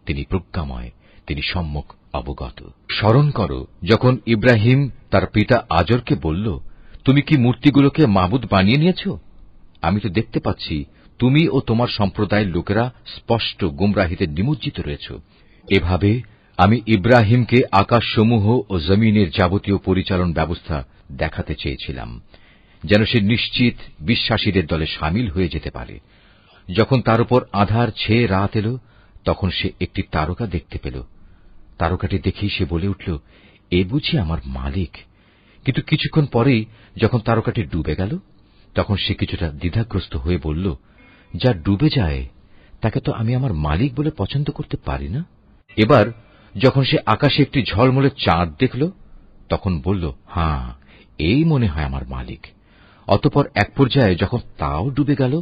তিনি প্রজ্ঞাময়, তিনি সম্যক অবগত। স্মরণ করো যখন ইব্রাহিম তার পিতা আজরকে বলল, তুমি কি মূর্তিগুলোকে মাবুদ বানিয়ে নিয়েছ? আমি তো দেখতে পাচ্ছি তুমি ও তোমার সম্প্রদায়ের লোকেরা স্পষ্ট গুমরাহিতে নিমজ্জিত রয়েছ। এভাবে আমি ইব্রাহিমকে আকাশসমূহ ও জমিনের যাবতীয় পরিচালন ব্যবস্থা দেখাতে চেয়েছিলাম, যেন সে নিশ্চিত বিশ্বাসীদের দলে সামিল হয়ে যেতে পারে। যখন তার উপর আঁধার ছেয়ে রাত এল, তখন সে একটি তারকা দেখতে পেল। তারকাটি দেখেই সে বলে উঠল, এ বুঝি আমার মালিক। কিন্তু কিছুক্ষণ পরেই যখন তারকাটি ডুবে গেল, তখন সে কিছুটা দ্বিধাগ্রস্ত হয়ে বলল, যা ডুবে যায় তাকে তো আমি আমার মালিক বলে পছন্দ করতে পারি না। এবার যখন সে আকাশে একটি ঝলমলে চাঁদ দেখল, তখন বলল, হ্যাঁ, এই মনে হয় আমার মালিক। অতঃপর এক পর্যায়ে যখন তাও ডুবে গেল,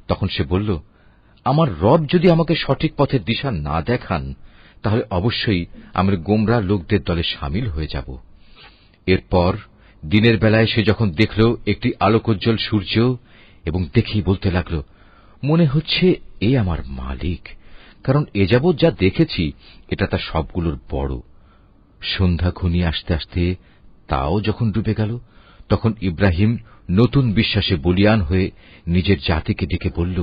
তখন সে বলল, আমার রব যদি আমাকে সঠিক পথের দিশা না দেখান, তাহলে অবশ্যই আমি গোমরাহ লোকদের দলে সামিল হয়ে যাব। এরপর দিনের বেলায় সে যখন দেখল একটি আলোকোজ্জ্বল সূর্য, এবং দেখেই বলতে লাগল, মনে হচ্ছে এ আমার মালিক, কারণ এ যাবৎ যা দেখেছি এটা তার সবগুলোর বড়। সন্ধ্যা ঘনিয়ে আসতে আসতে তাও যখন ডুবে গেল, তখন ইব্রাহিম নতুন বিশ্বাসে বলীয়ান হয়ে নিজের জাতিকে ডেকে বলল,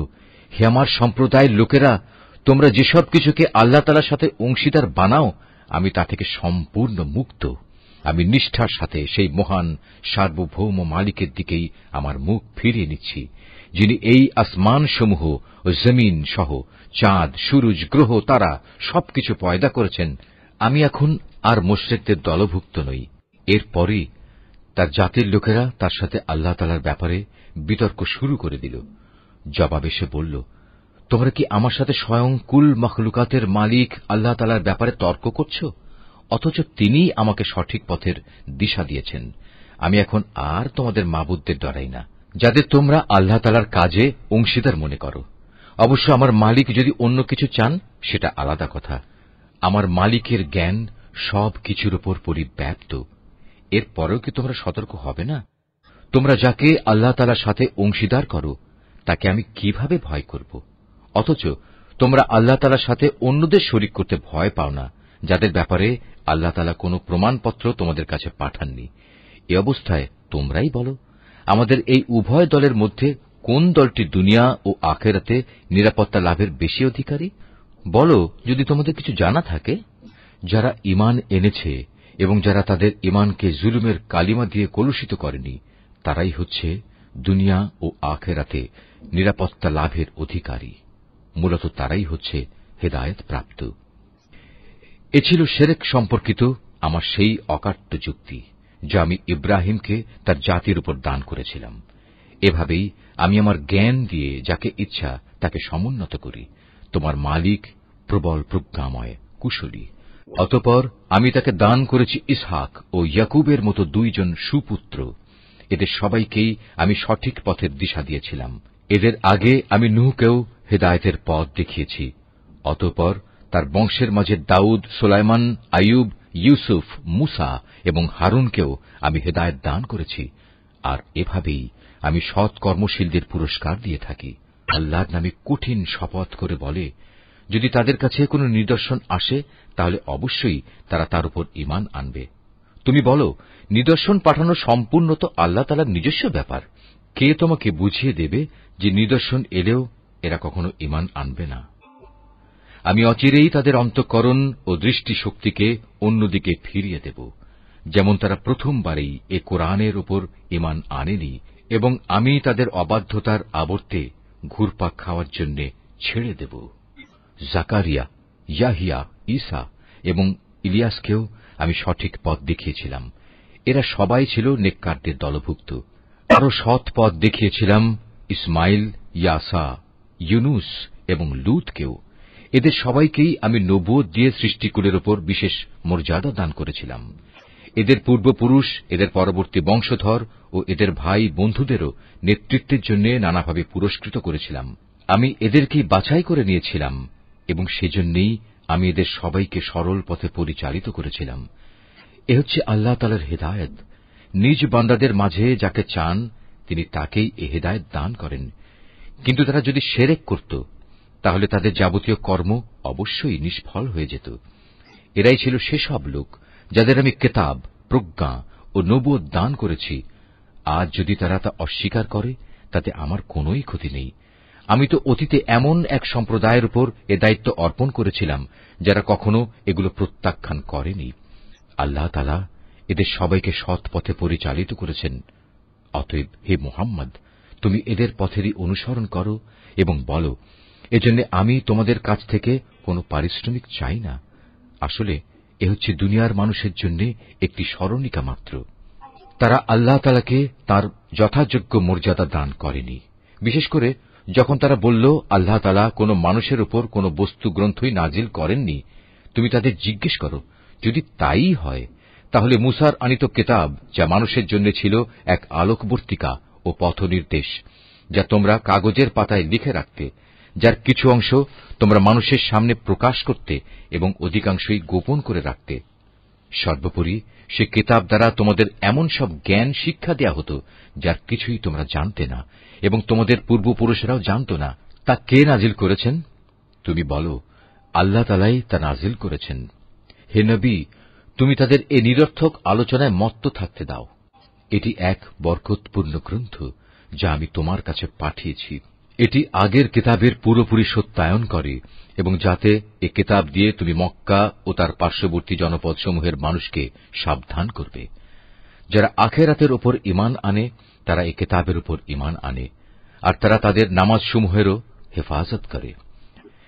হে আমার সম্প্রদায়ের লোকেরা, তোমরা যেসব কিছুকে আল্লাহ তাআলার সাথে অংশীদার বানাও, আমি তা থেকে সম্পূর্ণ মুক্ত। আমি নিষ্ঠার সাথে সেই মহান সার্বভৌম মালিকের দিকেই আমার মুখ ফিরিয়ে নিচ্ছি, যিনি এই আসমানসমূহ ও জমিন সহ চাঁদ, সূরজ, গ্রহ, তারা সবকিছু পয়দা করেছেন। আমি এখন আর মুশরিকদের দলভুক্ত নই। এরপরই তার জাতির লোকেরা তার সাথে আল্লাহ তাআলার ব্যাপারে বিতর্ক শুরু করে দিল। জবাবে সে বলল, তোমরা কি আমার সাথে স্বয়ং কুল মখলুকাতের মালিক আল্লাহ তাআলার ব্যাপারে তর্ক করছ? অথচ তিনিই আমাকে সঠিক পথের দিশা দিয়েছেন। আমি এখন আর তোমাদের মাবুদদের ডরাই না, যাদের তোমরা আল্লাহ তাআলার কাজে অংশীদার মনে করো। অবশ্য আমার মালিক যদি অন্য কিছু চান, সেটা আলাদা কথা। আমার মালিকের জ্ঞান সব কিছুর উপর পরিব্যাপ্ত। এরপরেও কি তোমরা সতর্ক হবে না? তোমরা যাকে আল্লাহ তাআলার সাথে অংশীদার করো, তাকে আমি কিভাবে ভয় করব? অথচ তোমরা আল্লাহ তাআলার সাথে অন্যদের শরীক করতে ভয় পাও না, যাদের ব্যাপারে আল্লাহ তাআলা কোনো প্রমাণপত্র তোমাদের কাছে পাঠাননি। এ অবস্থায় তোমরাই বলো, আমাদের এই উভয় দলের মধ্যে কোন দলটি দুনিয়া ও আখেরাতে নিরাপত্তা লাভের বেশি অধিকারী? বলো, যদি তোমাদের কিছু জানা থাকে। যারা ঈমান এনেছে এবং যারা তাদের ঈমানকে জুলুমের কালিমা দিয়ে কলুষিত করেনি, তারাই হচ্ছে দুনিয়া ও আখেরাতে নিরাপত্তা লাভের অধিকারী। মূলত তারাই হচ্ছে হেদায়েত প্রাপ্ত। এ ছিল শিরক সম্পর্কিত আমার সেই অকাট্য যুক্তি, যা আমি ইব্রাহিমকে তার জাতির উপর দান করেছিলাম। এভাবেই আমি আমার জ্ঞান দিয়ে যাকে ইচ্ছা তাকে সমুন্নত করি। তোমার মালিক প্রবল প্রজ্ঞাময়, কুশলী। অতঃপর আমি তাকে দান করেছি ইসহাক ও ইয়াকুবের মতো দুইজন সুপুত্র। এদের সবাইকেই আমি সঠিক পথের দিশা দিয়েছিলাম। এদের আগে আমি নূহকেও হেদায়েতের পথ দেখিয়েছি। অতঃপর তার বংশের মাঝে দাউদ, সুলাইমান, আইয়ুব, ইউসুফ, মুসা এবং হারুনকেও আমি হেদায়েত দান করেছি। আর এভাবেই আমি সৎ কর্মশীলদের পুরস্কার দিয়ে থাকি। আল্লাহর নামে কঠিন শপথ করে বলে, যদি তাদের কাছে কোনো নিদর্শন আসে তাহলে অবশ্যই তারা তার উপর ঈমান আনবে। তুমি বলো, নিদর্শন পাঠানো সম্পূর্ণ তো আল্লাহ তাআলার নিজস্ব ব্যাপার। কে তোমাকে বুঝিয়ে দেবে যে নিদর্শন এলেও এরা কখনো ঈমান আনবে না? আমি অচিরেই তাদের অন্তঃকরণ ও দৃষ্টিশক্তিকে অন্যদিকে ফিরিয়ে দেব, যেমন তারা প্রথমবারেই এ কোরআনের উপর ঈমান আনেনি, এবং আমি তাদের অবাধ্যতার আবর্তে ঘুরপাক খাওয়ার জন্য ছেড়ে দেব। জাকারিয়া, ইয়াহিয়া, ঈসা এবং ইলিয়াসকেও আমি সঠিক পথ দেখিয়েছিলাম। এরা সবাই ছিল নেককারদের দলভুক্ত। আরো সৎ পথ দেখিয়েছিলাম ইসমাইল, ইয়াসা, ইউনুস এবং লূতকেও। এদের সবাইকেই আমি নবুয়ত দিয়ে সৃষ্টিকুলের উপর বিশেষ মর্যাদা দান করেছিলাম। এদের পূর্বপুরুষ, এদের পরবর্তী বংশধর ও এদের ভাই বন্ধুদেরও নেতৃত্বের জন্য নানাভাবে পুরস্কৃত করেছিলাম। আমি এদেরকেই বাছাই করে নিয়েছিলাম এবং সেজন্যই আমি এদের সবাইকে সরল পথে পরিচালিত করেছিলাম। এ হচ্ছে আল্লাহ তাআলার হেদায়েত। নিজ বান্দাদের মাঝে যাকে চান তিনি তাকেই এ হেদায়েত দান করেন। কিন্তু তারা যদি শিরক করত তাহলে তাদের যাবতীয় কর্ম অবশ্যই নিষ্ফল হয়ে যেত। এরাই ছিল সেসব লোক যাদের আমি কিতাব, প্রজ্ঞা ও নবুয়ত দান করেছি। আজ যদি তারা তা অস্বীকার করে তাতে আমার কোনোই ক্ষতি নেই। আমি তো অতীতে এমন এক সম্প্রদায়ের উপর এ দায়িত্ব অর্পণ করেছিলাম যারা কখনো এগুলো প্রত্যাখ্যান করেনি। আল্লাহ তাআলা এদের সবাইকে সৎ পথে পরিচালিত করেছেন। অতএব হে মুহাম্মদ, তুমি এদের পথেরই অনুসরণ করো এবং বলো, এজন্য আমি তোমাদের কাছ থেকে কোনো পারিশ্রমিক চাই না। আসলে এ হচ্ছে দুনিয়ার মানুষের জন্য একটি স্মরণিকা মাত্র। তারা আল্লাহ তাআলাকে তাঁর যথাযোগ্য মর্যাদা দান করেনি। বিশেষ করে যখন তারা বলল আল্লাহ তাআলা কোনো মানুষের উপর কোনো বস্তু গ্রন্থই নাজিল করেননি, তুমি তাদের জিজ্ঞেস করো, যদি তাই হয় তাহলে মুসার আনিত কিতাব, যা মানুষের জন্য ছিল এক আলোকবর্তিকা ও পথনির্দেশ, যা তোমরা কাগজের পাতায় লিখে রাখতে, যার কিছু অংশ তোমরা মানুষের সামনে প্রকাশ করতে এবং অধিকাংশই গোপন করে রাখতে। সর্বোপরি সে কিতাব দ্বারা তোমাদের এমন সব জ্ঞান শিক্ষা দেয়া হতো যার কিছুই তোমরা জানতে না এবং তোমাদের পূর্বপুরুষেরাও জানত না। তা কে নাজিল করেছেন? তুমি বলো, আল্লাহ তাআলাই তা নাজিল করেছেন। হে নবী, তুমি তাদের এ নিরর্থক আলোচনায় মত্ত থাকতে দাও। এটি এক বরকতপূর্ণ গ্রন্থ যা আমি তোমার কাছে পাঠিয়েছি। এটি আগের কিতাবের পুরোপুরি সত্যায়ন করে এবং যাতে এ কিতাব দিয়ে তুমি মক্কা ও তার পার্শ্ববর্তী জনপদসমূহের মানুষকে সাবধান করবে। যারা আখিরাতের উপর ঈমান আনে তারা এ কিতাবের উপর ঈমান আনে, আর তারা তাদের নামাজসমূহেরও হেফাজত করে।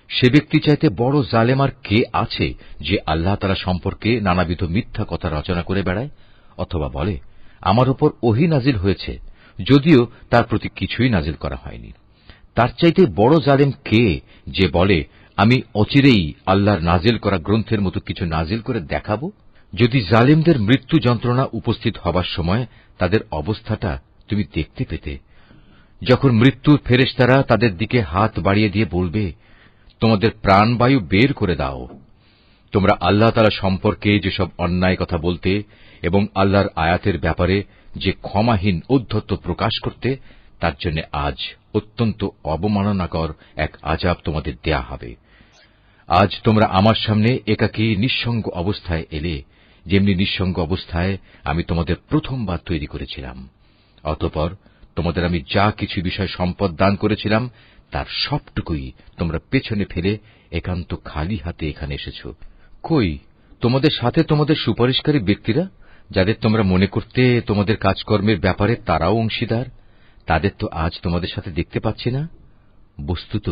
সে ব্যক্তি চাইতে বড় জালেম আর কে আছে যে আল্লাহ তাআলা সম্পর্কে নানাবিধ মিথ্যা কথা রচনা করে বেড়ায়, অথবা বলে আমার উপর ওহী নাজিল হয়েছে, যদিও তার প্রতি কিছুই নাজিল করা হয়নি। তার চাইতে বড় জালেম কে যে বলে আমি অচিরেই আল্লাহর নাজিল করা গ্রন্থের মতো কিছু নাজিল করে দেখাবো? যদি জালেমদের মৃত্যু যন্ত্রণা উপস্থিত হবার সময় তাদের অবস্থাটা তুমি দেখতে পেতে, যখন মৃত্যুর ফেরেশতারা তাদের দিকে হাত বাড়িয়ে দিয়ে বলবে, তোমাদের প্রাণবায়ু বের করে দাও। তোমরা আল্লাহ তাআলা সম্পর্কে যেসব অন্যায় কথা বলতে এবং আল্লাহর আয়াতের ব্যাপারে যে ক্ষমাহীন ঔদ্ধত্য প্রকাশ করতে, তার জন্য আজ অত্যন্ত অবমাননাকর এক আযাব তোমাদের দেয়া হবে। আজ তোমরা আমার সামনে একাকী নিঃসঙ্গ অবস্থায় এলে, যেমনি নিঃসঙ্গ অবস্থায় আমি তোমাদের প্রথমবার তৈরি করেছিলাম। অতঃপর তোমাদের আমি যা কিছু বিষয় সম্পদ দান করেছিলাম তার সবটুকুই তোমরা পেছনে ফেলে একান্ত খালি হাতে এখানে এসেছ। কই তোমাদের সাথে তোমাদের সুপারিশকারী ব্যক্তিরা, যাদের তোমরা মনে করতে তোমাদের কাজকর্মের ব্যাপারে তারাও অংশীদার, তাদের তো আজ তোমাদের সাথে দেখতে পাচ্ছি না। বস্তুত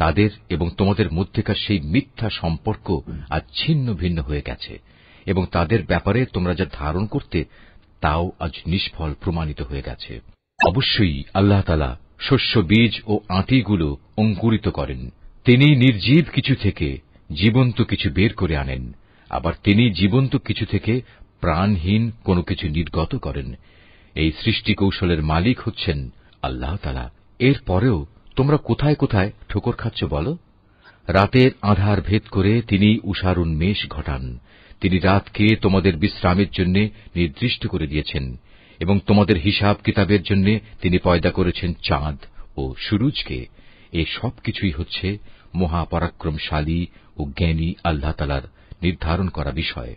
তাদের এবং তোমাদের মধ্যেকার সেই মিথ্যা সম্পর্ক আজ ছিন্ন ভিন্ন হয়ে গেছে, এবং তাদের ব্যাপারে তোমরা যা ধারণ করতে তাও আজ নিষ্ফল প্রমাণিত হয়ে গেছে। অবশ্যই আল্লাহ তাআলা শস্য বীজ ও আঁটিগুলো অঙ্কুরিত করেন। তিনি নির্জীব কিছু থেকে জীবন্ত কিছু বের করে আনেন, আবার তিনি জীবন্ত কিছু থেকে প্রাণহীন কোনো কিছু নির্গত করেন। এই সৃষ্টি কৌশলের মালিক হচ্ছেন আল্লাহ তাআলা। এর পরেও তোমরা কোথায় কোথায় ঠোকর খাচ্ছ বলো? রাতের আঁধার ভেদ করে তিনি উষার উন্মেষ ঘটান। তিনি রাতকে তোমাদের বিশ্রামের জন্য নির্দিষ্ট করে দিয়েছেন, এবং তোমাদের হিসাব কিতাবের জন্য তিনি পয়দা করেছেন চাঁদ ও সূরজকে। এ সবকিছুই হচ্ছে মহাপরাক্রমশালী ও জ্ঞানী আল্লাহ তাআলার নির্ধারণ করা বিষয়।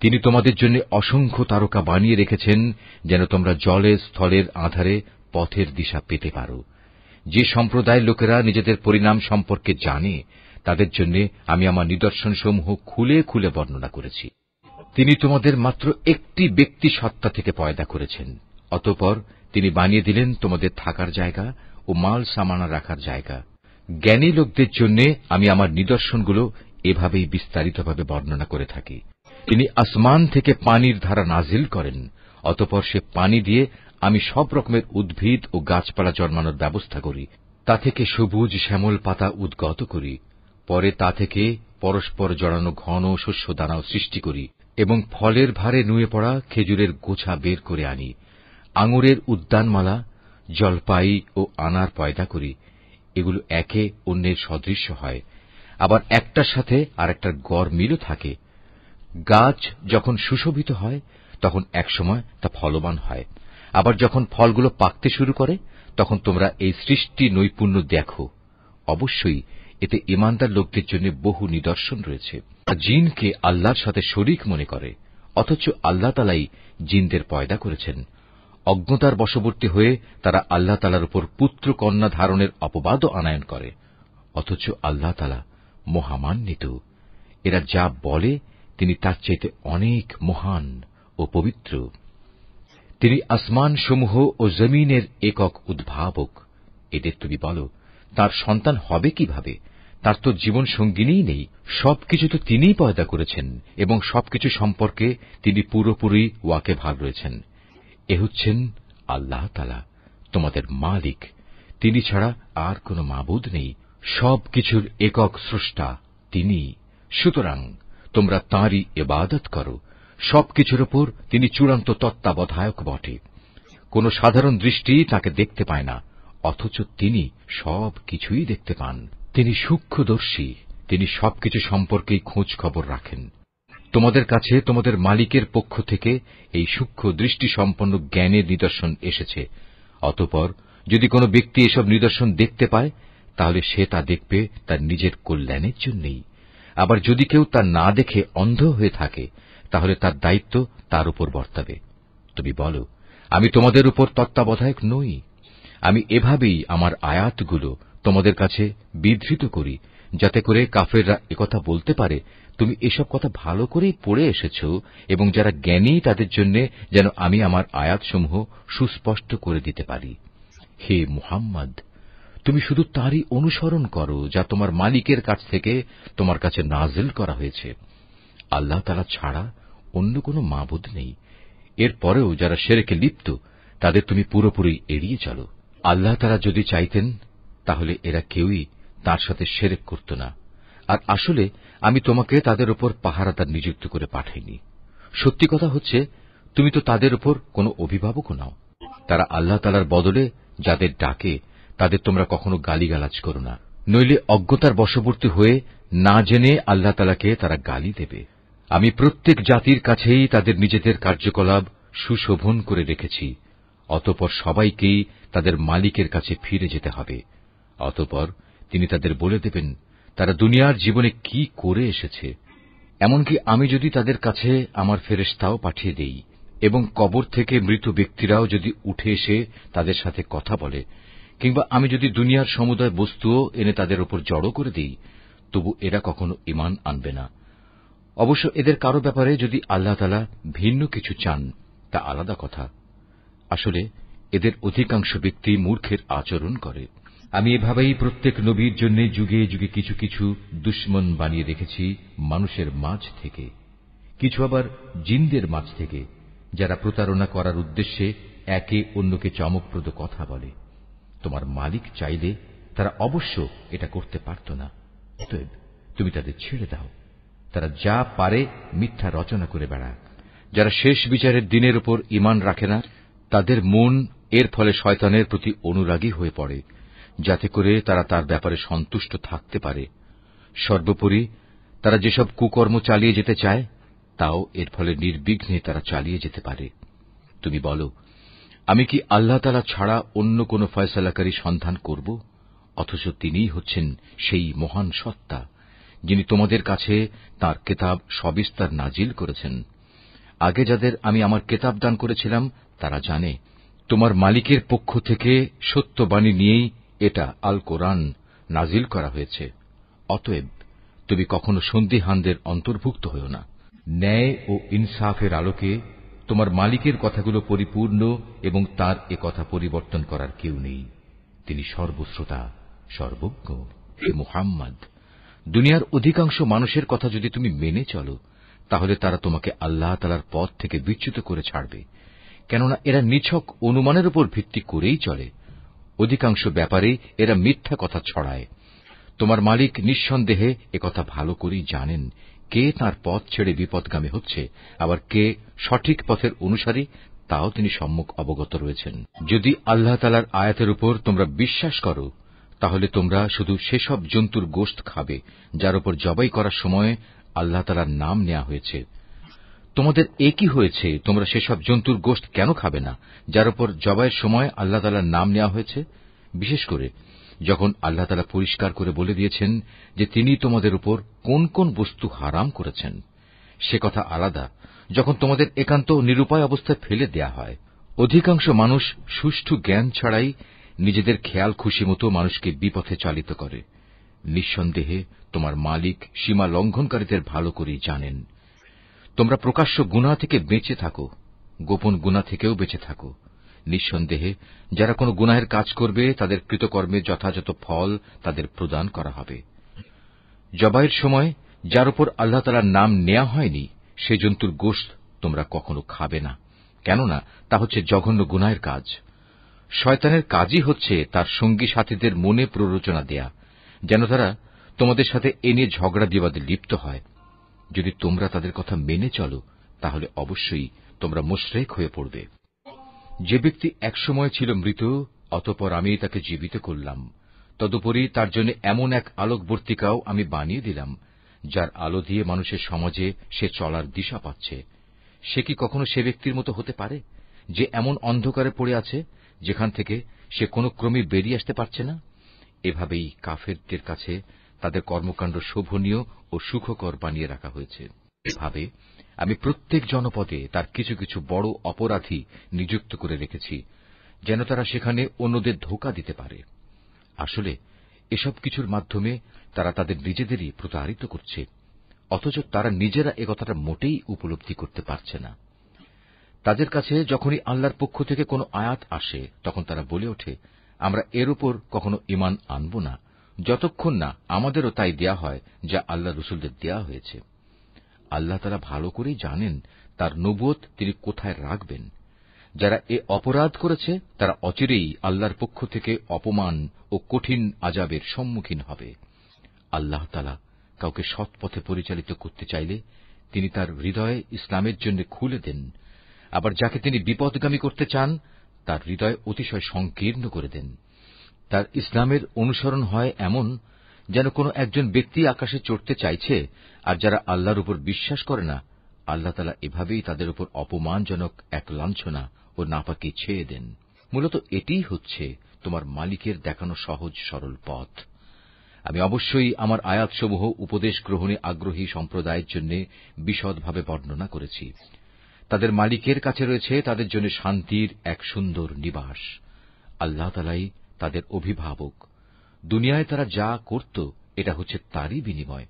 তিনি তোমাদের জন্য অসংখ্য তারকা বানিয়ে রেখেছেন, যেন তোমরা জলে স্থলের আঁধারে পথের দিশা পেতে পারো। যে সম্প্রদায়ের লোকেরা নিজেদের পরিণাম সম্পর্কে জানে, তাদের জন্য আমি আমার নিদর্শনসমূহ খুলে খুলে বর্ণনা করেছি। তিনি তোমাদের মাত্র একটি ব্যক্তি সত্তা থেকে পয়দা করেছেন, অতঃপর তিনি বানিয়ে দিলেন তোমাদের থাকার জায়গা ও মাল সামানা রাখার জায়গা। জ্ঞানী লোকদের জন্য আমি আমার নিদর্শনগুলো এভাবেই বিস্তারিতভাবে বর্ণনা করে থাকি। তিনি আসমান থেকে পানির ধারা নাজিল করেন, অতঃপর সে পানি দিয়ে আমি সব রকমের উদ্ভিদ ও গাছপালা জন্মানোর ব্যবস্থা করি। তা থেকে সবুজ শ্যামল পাতা উদ্গত করি। পরে তা থেকে পরস্পর জড়ানো ঘন শস্য দানাও সৃষ্টি করি, এবং ফলের ভারে নুয়ে পড়া খেজুরের গোছা বের করে আনি। আঙুরের উদ্যানমালা, জলপাই ও আনার পয়দা করি। এগুলো একে অন্যের সদৃশ্য হয়, আবার একটার সাথে আর একটার গড় মিলও থাকে। গাছ যখন সুশোভিত হয় তখন একসময় তা ফলবান হয়, আবার যখন ফলগুলো পাকতে শুরু করে তখন তোমরা এই সৃষ্টি নৈপুণ্য দেখো। অবশ্যই এতে ঈমানদার লোকদের জন্য বহু নিদর্শন রয়েছে। জিনকে আল্লাহর সাথে শরীক মনে করে, অথচ আল্লাহ তাআলাই জিনদের পয়দা করেছেন। অজ্ঞতার বশবর্তী হয়ে তারা আল্লাহ তাআলার উপর পুত্র কন্যা ধারণের অপবাদও আনায়ন করে, অথচ আল্লাহ তাআলা মহামান্বিত। এরা যা বলে তিনি তার চাইতে অনেক মহান ও পবিত্র। তিনি আসমান সমূহ ও জমিনের একক উদ্ভাবক। এদের তুমি বলো, তার সন্তান হবে কিভাবে? তার তো জীবন সঙ্গিনীই নেই। সবকিছু তো তিনিই পয়দা করেছেন, এবং সবকিছু সম্পর্কে তিনি পুরোপুরি ওয়াকেবহাল রয়েছেন। এ হচ্ছেন আল্লাহ তাআলা, তোমাদের মালিক। তিনি ছাড়া আর কোনো মাবুদ নেই। সবকিছুর একক স্রষ্টা তিনি। সুতরাং তোমরা তাঁরই ইবাদত করো। সবকিছুর উপর তিনি চূড়ান্ত তত্ত্বাবধায়ক বটে। কোন সাধারণ দৃষ্টি তাকে দেখতে পায় না, অথচ তিনি সবকিছুই দেখতে পান। তিনি সূক্ষ্মদর্শী, তিনি সবকিছু সম্পর্কেই খোঁজ খবর রাখেন। তোমাদের কাছে তোমাদের মালিকের পক্ষ থেকে এই সূক্ষ্ম দৃষ্টি সম্পন্ন জ্ঞানের নিদর্শন এসেছে। অতঃপর যদি কোনো ব্যক্তি এসব নিদর্শন দেখতে পায়, তাহলে সে তা দেখবে তার নিজের কল্যাণের জন্যই। আবার যদি কেউ তা না দেখে অন্ধ হয়ে থাকে, তাহলে তার দায়িত্ব তার উপর বর্তাবে। তুমি বলো, আমি তোমাদের উপর তত্ত্বাবধায়ক নই? আমি এভাবেই আমার আয়াতগুলো তোমাদের কাছে বিধৃত করি, যাতে করে কাফেররা একথা বলতে পারে তুমি এসব কথা ভালো করেই পড়ে এসেছ, এবং যারা জ্ঞানী তাদের জন্য যেন আমি আমার আয়াতসমূহ সুস্পষ্ট করে দিতে পারি। হে মুহাম্মদ, তুমি শুধু তারই অনুসরণ করো যা তোমার মালিকের কাছ থেকে তোমার কাছে নাজিল করা হয়েছে। আল্লাহ তাআলা ছাড়া অন্য কোনো মাবুদ নেই। এরপরেও যারা শিরকে লিপ্ত, তাদের তুমি পুরোপুরি এড়িয়ে চলো। আল্লাহ তাআলা যদি চাইতেন, তাহলে এরা কেউই তার সাথে শিরক করত না। আর আসলে আমি তোমাকে তাদের উপর পাহারাদার নিযুক্ত করে পাঠাইনি। সত্যি কথা হচ্ছে, তুমি তো তাদের উপর কোনো অভিভাবকও নাও। তারা আল্লাহ তাআলার বদলে যাদের ডাকে, তাদের তোমরা কখনো গালিগালাজ করো না, নইলে অজ্ঞতার বশবর্তী হয়ে না জেনে আল্লাহ তাআলাকে তারা গালি দেবে। আমি প্রত্যেক জাতির কাছেই তাদের নিজেদের কার্যকলাপ সুশোভন করে রেখেছি। অতঃপর সবাইকেই তাদের মালিকের কাছে ফিরে যেতে হবে। অতঃপর তিনি তাদের বলে দেবেন তারা দুনিয়ার জীবনে কি করে এসেছে। এমনকি আমি যদি তাদের কাছে আমার ফেরেশতাও পাঠিয়ে দেই, এবং কবর থেকে মৃত ব্যক্তিরাও যদি উঠে এসে তাদের সাথে কথা বলে, কিংবা আমি যদি দুনিয়ার সমুদয় বস্তুও এনে তাদের ওপর জড়ো করে দিই, তবু এরা কখনো ঈমান আনবে না। অবশ্য এদের কারো ব্যাপারে যদি আল্লাহ তাআলা ভিন্ন কিছু চান তা আলাদা কথা। আসলে এদের অধিকাংশ ব্যক্তি মূর্খের আচরণ করে। আমি এভাবেই প্রত্যেক নবীর জন্য যুগে যুগে কিছু কিছু দুশমন বানিয়ে রেখেছি মানুষের মাঝ থেকে, কিছু আবার জিনদের মাঝ থেকে, যারা প্রতারণা করার উদ্দেশ্যে একে অন্যকে চমকপ্রদ কথা বলে। তোমার মালিক চাইলে তারা অবশ্য এটা করতে পারত না। অতএব তুমি তাদের ছেড়ে দাও, তারা যা পারে মিথ্যা রচনা করে বেড়াক। যারা শেষ বিচারের দিনের উপর ঈমান রাখে না, তাদের মন এর ফলে শয়তানের প্রতি অনুরাগী হয়ে পড়ে, যাতে করে তারা তার ব্যাপারে সন্তুষ্ট থাকতে পারে। সর্বোপরি তারা যেসব কুকর্ম চালিয়ে যেতে চায় তাও এর ফলে নির্বিঘ্নে তারা চালিয়ে যেতে পারে। তুমি বলো, আমি কি আল্লাহ তাআলা ছাড়া অন্য কোন ফয়সালাকারী সন্ধান করব? অথচ তিনিই হচ্ছেন সেই মহান সত্তা, যিনি তোমাদের কাছে তাঁর কেতাব সবিস্তার নাজিল করেছেন। আগে যাদের আমি আমার কেতাব দান করেছিলাম তারা জানে, তোমার মালিকের পক্ষ থেকে সত্যবাণী নিয়েই এটা আল কোরআন নাজিল করা হয়েছে। অতএব তুমি কখনো সন্দিহানদের অন্তর্ভুক্ত হও না। ন্যায় ও ইনসাফের আলোকে তোমার মালিকের কথাগুলো পরিপূর্ণ, এবং তার এ কথা পরিবর্তন করার কেউ নেই। তিনি সর্বশ্রোতা, সর্বজ্ঞ। হে মুহাম্মদ, দুনিয়ার অধিকাংশ মানুষের কথা যদি তুমি মেনে চলো, তাহলে তারা তোমাকে আল্লাহ তাআলার পথ থেকে বিচ্যুত করে ছাড়বে, কেননা এরা নিছক অনুমানের উপর ভিত্তি করেই চলে। অধিকাংশ ব্যাপারেই এরা মিথ্যা কথা ছড়ায়। তোমার মালিক নিঃসন্দেহে একথা ভালো করেই জানেন কে তাঁর পথ ছেড়ে বিপথগামী হচ্ছে, আবার কে সঠিক পথের অনুসারী তাও তিনি সম্যক অবগত রয়েছেন। যদি আল্লাহ তাআলার আয়াতের উপর তোমরা বিশ্বাস করো, তাহলে তোমরা শুধু সেসব জন্তুর গোশত খাবে যার উপর জবাই করার সময় আল্লাহ তাআলার নাম নেওয়া হয়েছে। তোমাদের একই হয়েছে, তোমরা সেসব জন্তুর গোশত কেন খাবে না যার উপর জবাইয়ের সময় আল্লাহ তাআলার নাম নেওয়া হয়েছে? বিশেষ করে যখন আল্লাহ তাআলা পরিষ্কার করে বলে দিয়েছেন যে তিনি তোমাদের উপর কোন কোন বস্তু হারাম করেছেন। সে কথা আলাদা যখন তোমাদের একান্ত নিরুপায় অবস্থায় ফেলে দেয়া হয়। অধিকাংশ মানুষ সুষ্ঠু জ্ঞান ছাড়াই নিজেদের খেয়াল খুশি মতো মানুষকে বিপথে চালিত করে। নিঃসন্দেহে তোমার মালিক সীমা লঙ্ঘনকারীদের ভালো করেই জানেন। তোমরা প্রকাশ্য গুনাহ থেকে বেঁচে থাকো, গোপন গুনাহ থেকেও বেঁচে থাকো। নিঃসন্দেহে যারা কোনো গুনাহের কাজ করবে তাদের কৃতকর্মের যথাযথ ফল তাদের প্রদান করা হবে। জবাইয়ের সময় যার উপর আল্লাহ তাআলার নাম নেওয়া হয়নি সে জন্তুর গোশত তোমরা কখনো খাবে না, কেননা তা হচ্ছে জঘন্য গুনাহের কাজ। শয়তানের কাজই হচ্ছে তার সঙ্গী সাথীদের মনে প্ররোচনা দেয়া, যেন তারা তোমাদের সাথে এ নিয়ে ঝগড়া বিবাদে লিপ্ত হয়। যদি তোমরা তাদের কথা মেনে চলো, তাহলে অবশ্যই তোমরা মুশরিক হয়ে পড়বে। যে ব্যক্তি একসময় ছিল মৃত, অতঃপর আমি তাকে জীবিত করলাম, তদুপরি তার জন্য এমন এক আলোকবর্তিকাও আমি বানিয়ে দিলাম, যার আলো দিয়ে মানুষের সমাজে সে চলার দিশা পাচ্ছে। সে কি কখনো সে ব্যক্তির মতো হতে পারে যে এমন অন্ধকারে পড়ে আছে যেখান থেকে সে কোনো ক্রমে বেরিয়ে আসতে পারছে না? এভাবেই কাফেরদের কাছে তাদের কর্মকাণ্ড শোভনীয় ও সুখকর বানিয়ে রাখা হয়েছে। এভাবে আমি প্রত্যেক জনপদে তার কিছু কিছু বড় অপরাধী নিযুক্ত করে রেখেছি, যেন তারা সেখানে অন্যদের ধোঁকা দিতে পারে। আসলে এসব কিছুর মাধ্যমে তারা তাদের নিজেদেরই প্রতারিত করছে, অথচ তারা নিজেরা একথাটা মোটেই উপলব্ধি করতে পারছে না। তাদের কাছে যখনই আল্লাহর পক্ষ থেকে কোনো আয়াত আসে তখন তারা বলে ওঠে, আমরা এর উপর কখনো ঈমান আনব না যতক্ষণ না আমাদেরও তাই দেয়া হয় যা আল্লাহ রসুলদের দেয়া হয়েছে। আল্লাহ তাআলা ভালো করেই জানেন তার নবুয়ত তিনি কোথায় রাখবেন। যারা এ অপরাধ করেছে তারা অচিরেই আল্লাহর পক্ষ থেকে অপমান ও কঠিন আযাবের সম্মুখীন হবে। আল্লাহ তাআলা কাউকে সৎ পথে পরিচালিত করতে চাইলে তিনি তার হৃদয় ইসলামের জন্য খুলে দেন, আবার যাকে তিনি বিপথগামী করতে চান তার হৃদয় অতিশয় সংকীর্ণ করে দেন। তার ইসলামের অনুসরণ হয় এমন যেন কোনো একজন ব্যক্তি আকাশে চড়তে চাইছে, আর যারা আল্লাহর উপর বিশ্বাস করে না আল্লাহ তাআলা এভাবেই তাদের উপর অপমানজনক এক লাঞ্ছনা ও নাপাকি ছেয়ে দেন। মূলত এটিই হচ্ছে তোমার মালিকের দেখানো সহজ সরল পথ। আমি অবশ্যই আমার আয়াতসমূহ উপদেশ গ্রহণে আগ্রহী সম্প্রদায়ের জন্য বিশদভাবে বর্ণনা করেছি। তাদের মালিকের কাছে রয়েছে তাদের জন্য শান্তির এক সুন্দর নিবাস। আল্লাহ তাআলাই তাদের অভিভাবক। দুনিয়ায় তারা যা করত এটা হচ্ছে তারই বিনিময়।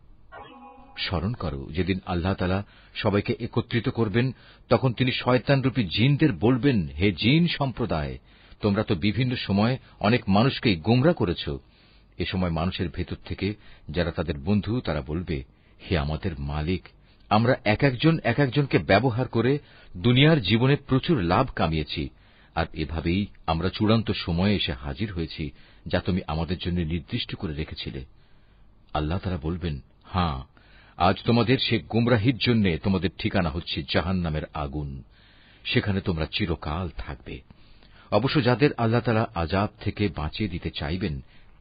স্মরণ করো, যেদিন আল্লাহ তাআলা সবাইকে একত্রিত করবেন, তখন তিনি শয়তানরূপী জিনদের বলবেন, হে জিন সম্প্রদায়, তোমরা তো বিভিন্ন সময় অনেক মানুষকেই গোমরাহ করেছ। এ সময় মানুষের ভেতর থেকে যারা তাদের বন্ধু, তারা বলবে, হে আমাদের মালিক, আমরা এক একজনকে ব্যবহার করে দুনিয়ার জীবনে প্রচুর লাভ কামিয়েছি, আর এভাবেই আমরা চূড়ান্ত সময়ে এসে হাজির হয়েছি, যা তুমি আমাদের জন্য নির্দিষ্ট করে রেখেছিলে। আল্লাহ তাআলা বলবেন, হাঁ, আজ তোমাদের সে গুমরাহির জন্য তোমাদের ঠিকানা হচ্ছে জাহান্নামের আগুন, সেখানে তোমরা চিরকাল থাকবে। অবশ্য যাদের আল্লাহ তাআলা আযাব থেকে বাঁচিয়ে দিতে চাইবেন,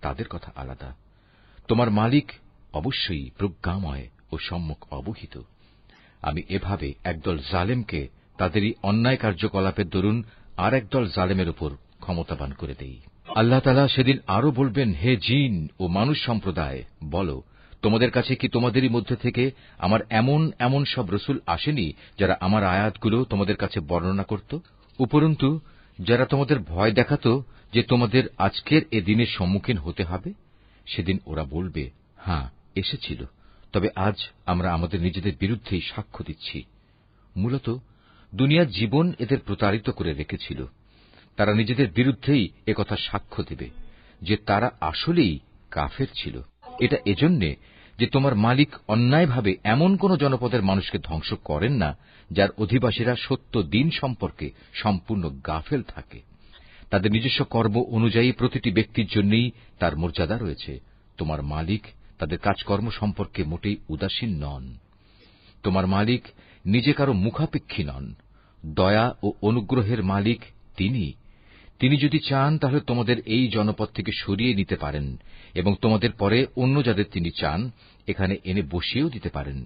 তাদের কথা আলাদা। তোমার মালিক অবশ্যই প্রজ্ঞাময় ও সম্যক অবহিত। আমি এভাবে একদল জালেমকে তাদেরই অন্যায় কার্যকলাপের দরুন আর একদল জালেমের উপর ক্ষমতাবান করে দেই। আল্লাহ তাআলা সেদিন আরো বলবেন, হে জিন ও মানুষ সম্প্রদায়, বলো, তোমাদের কাছে কি তোমাদেরই মধ্যে থেকে আমার এমন এমন সব রসুল আসেনি, যারা আমার আয়াতগুলো তোমাদের কাছে বর্ণনা করত? উপরন্তু যারা তোমাদের ভয় দেখাত যে তোমাদের আজকের এ দিনের সম্মুখীন হতে হবে? সেদিন ওরা বলবে, হ্যাঁ, এসেছিল, তবে আজ আমরা আমাদের নিজেদের বিরুদ্ধেই সাক্ষ্য দিচ্ছি। মূলত দুনিয়ার জীবন এদের প্রতারিত করে রেখেছিল। তারা নিজেদের বিরুদ্ধেই একথা সাক্ষ্য দেবে যে তারা আসলেই কাফের ছিল। এটা এজন্যে যে তোমার মালিক অন্যায়ভাবে এমন কোন জনপদের মানুষকে ধ্বংস করেন না, যার অধিবাসীরা সত্য দিন সম্পর্কে সম্পূর্ণ গাফেল থাকে। তাদের নিজস্ব কর্ম অনুযায়ী প্রতিটি ব্যক্তির জন্যই তার মর্যাদা রয়েছে। তোমার মালিক তাদের কাজকর্ম সম্পর্কে মোটেই উদাসীন নন। তোমার মালিক নিজে কারো মুখাপেক্ষী নন। দয়া ও অনুগ্রহের মালিক তিনি যদি চান তাহলে তোমাদের এই জনপদ থেকে সরিয়ে নিতে পারেন এবং তোমাদের পরে অন্য যাদের তিনি চান এখানে এনে বসিয়েও দিতে পারেন,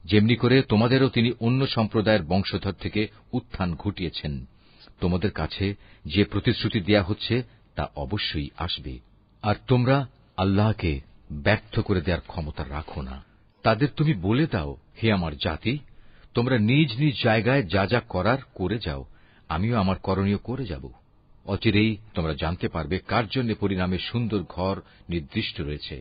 যেমনি করে তোমাদেরও তিনি অন্য সম্প্রদায়ের বংশধর থেকে উত্থান ঘটিয়েছেন। তোমাদের কাছে যে প্রতিশ্রুতি দেয়া হচ্ছে তা অবশ্যই আসবে, আর তোমরা আল্লাহকে ব্যর্থ করে দেওয়ার ক্ষমতা রাখো না। তাদের তুমি বলে দাও, হে আমার জাতি, তোমরা নিজ নিজ জায়গায় যা যা করার করে যাও, আমিও আমার করণীয় করে যাব। অচিরেই তোমরা জানতে পারবে কার জন্য পরিণামে সুন্দর ঘর নির্দিষ্ট রয়েছে।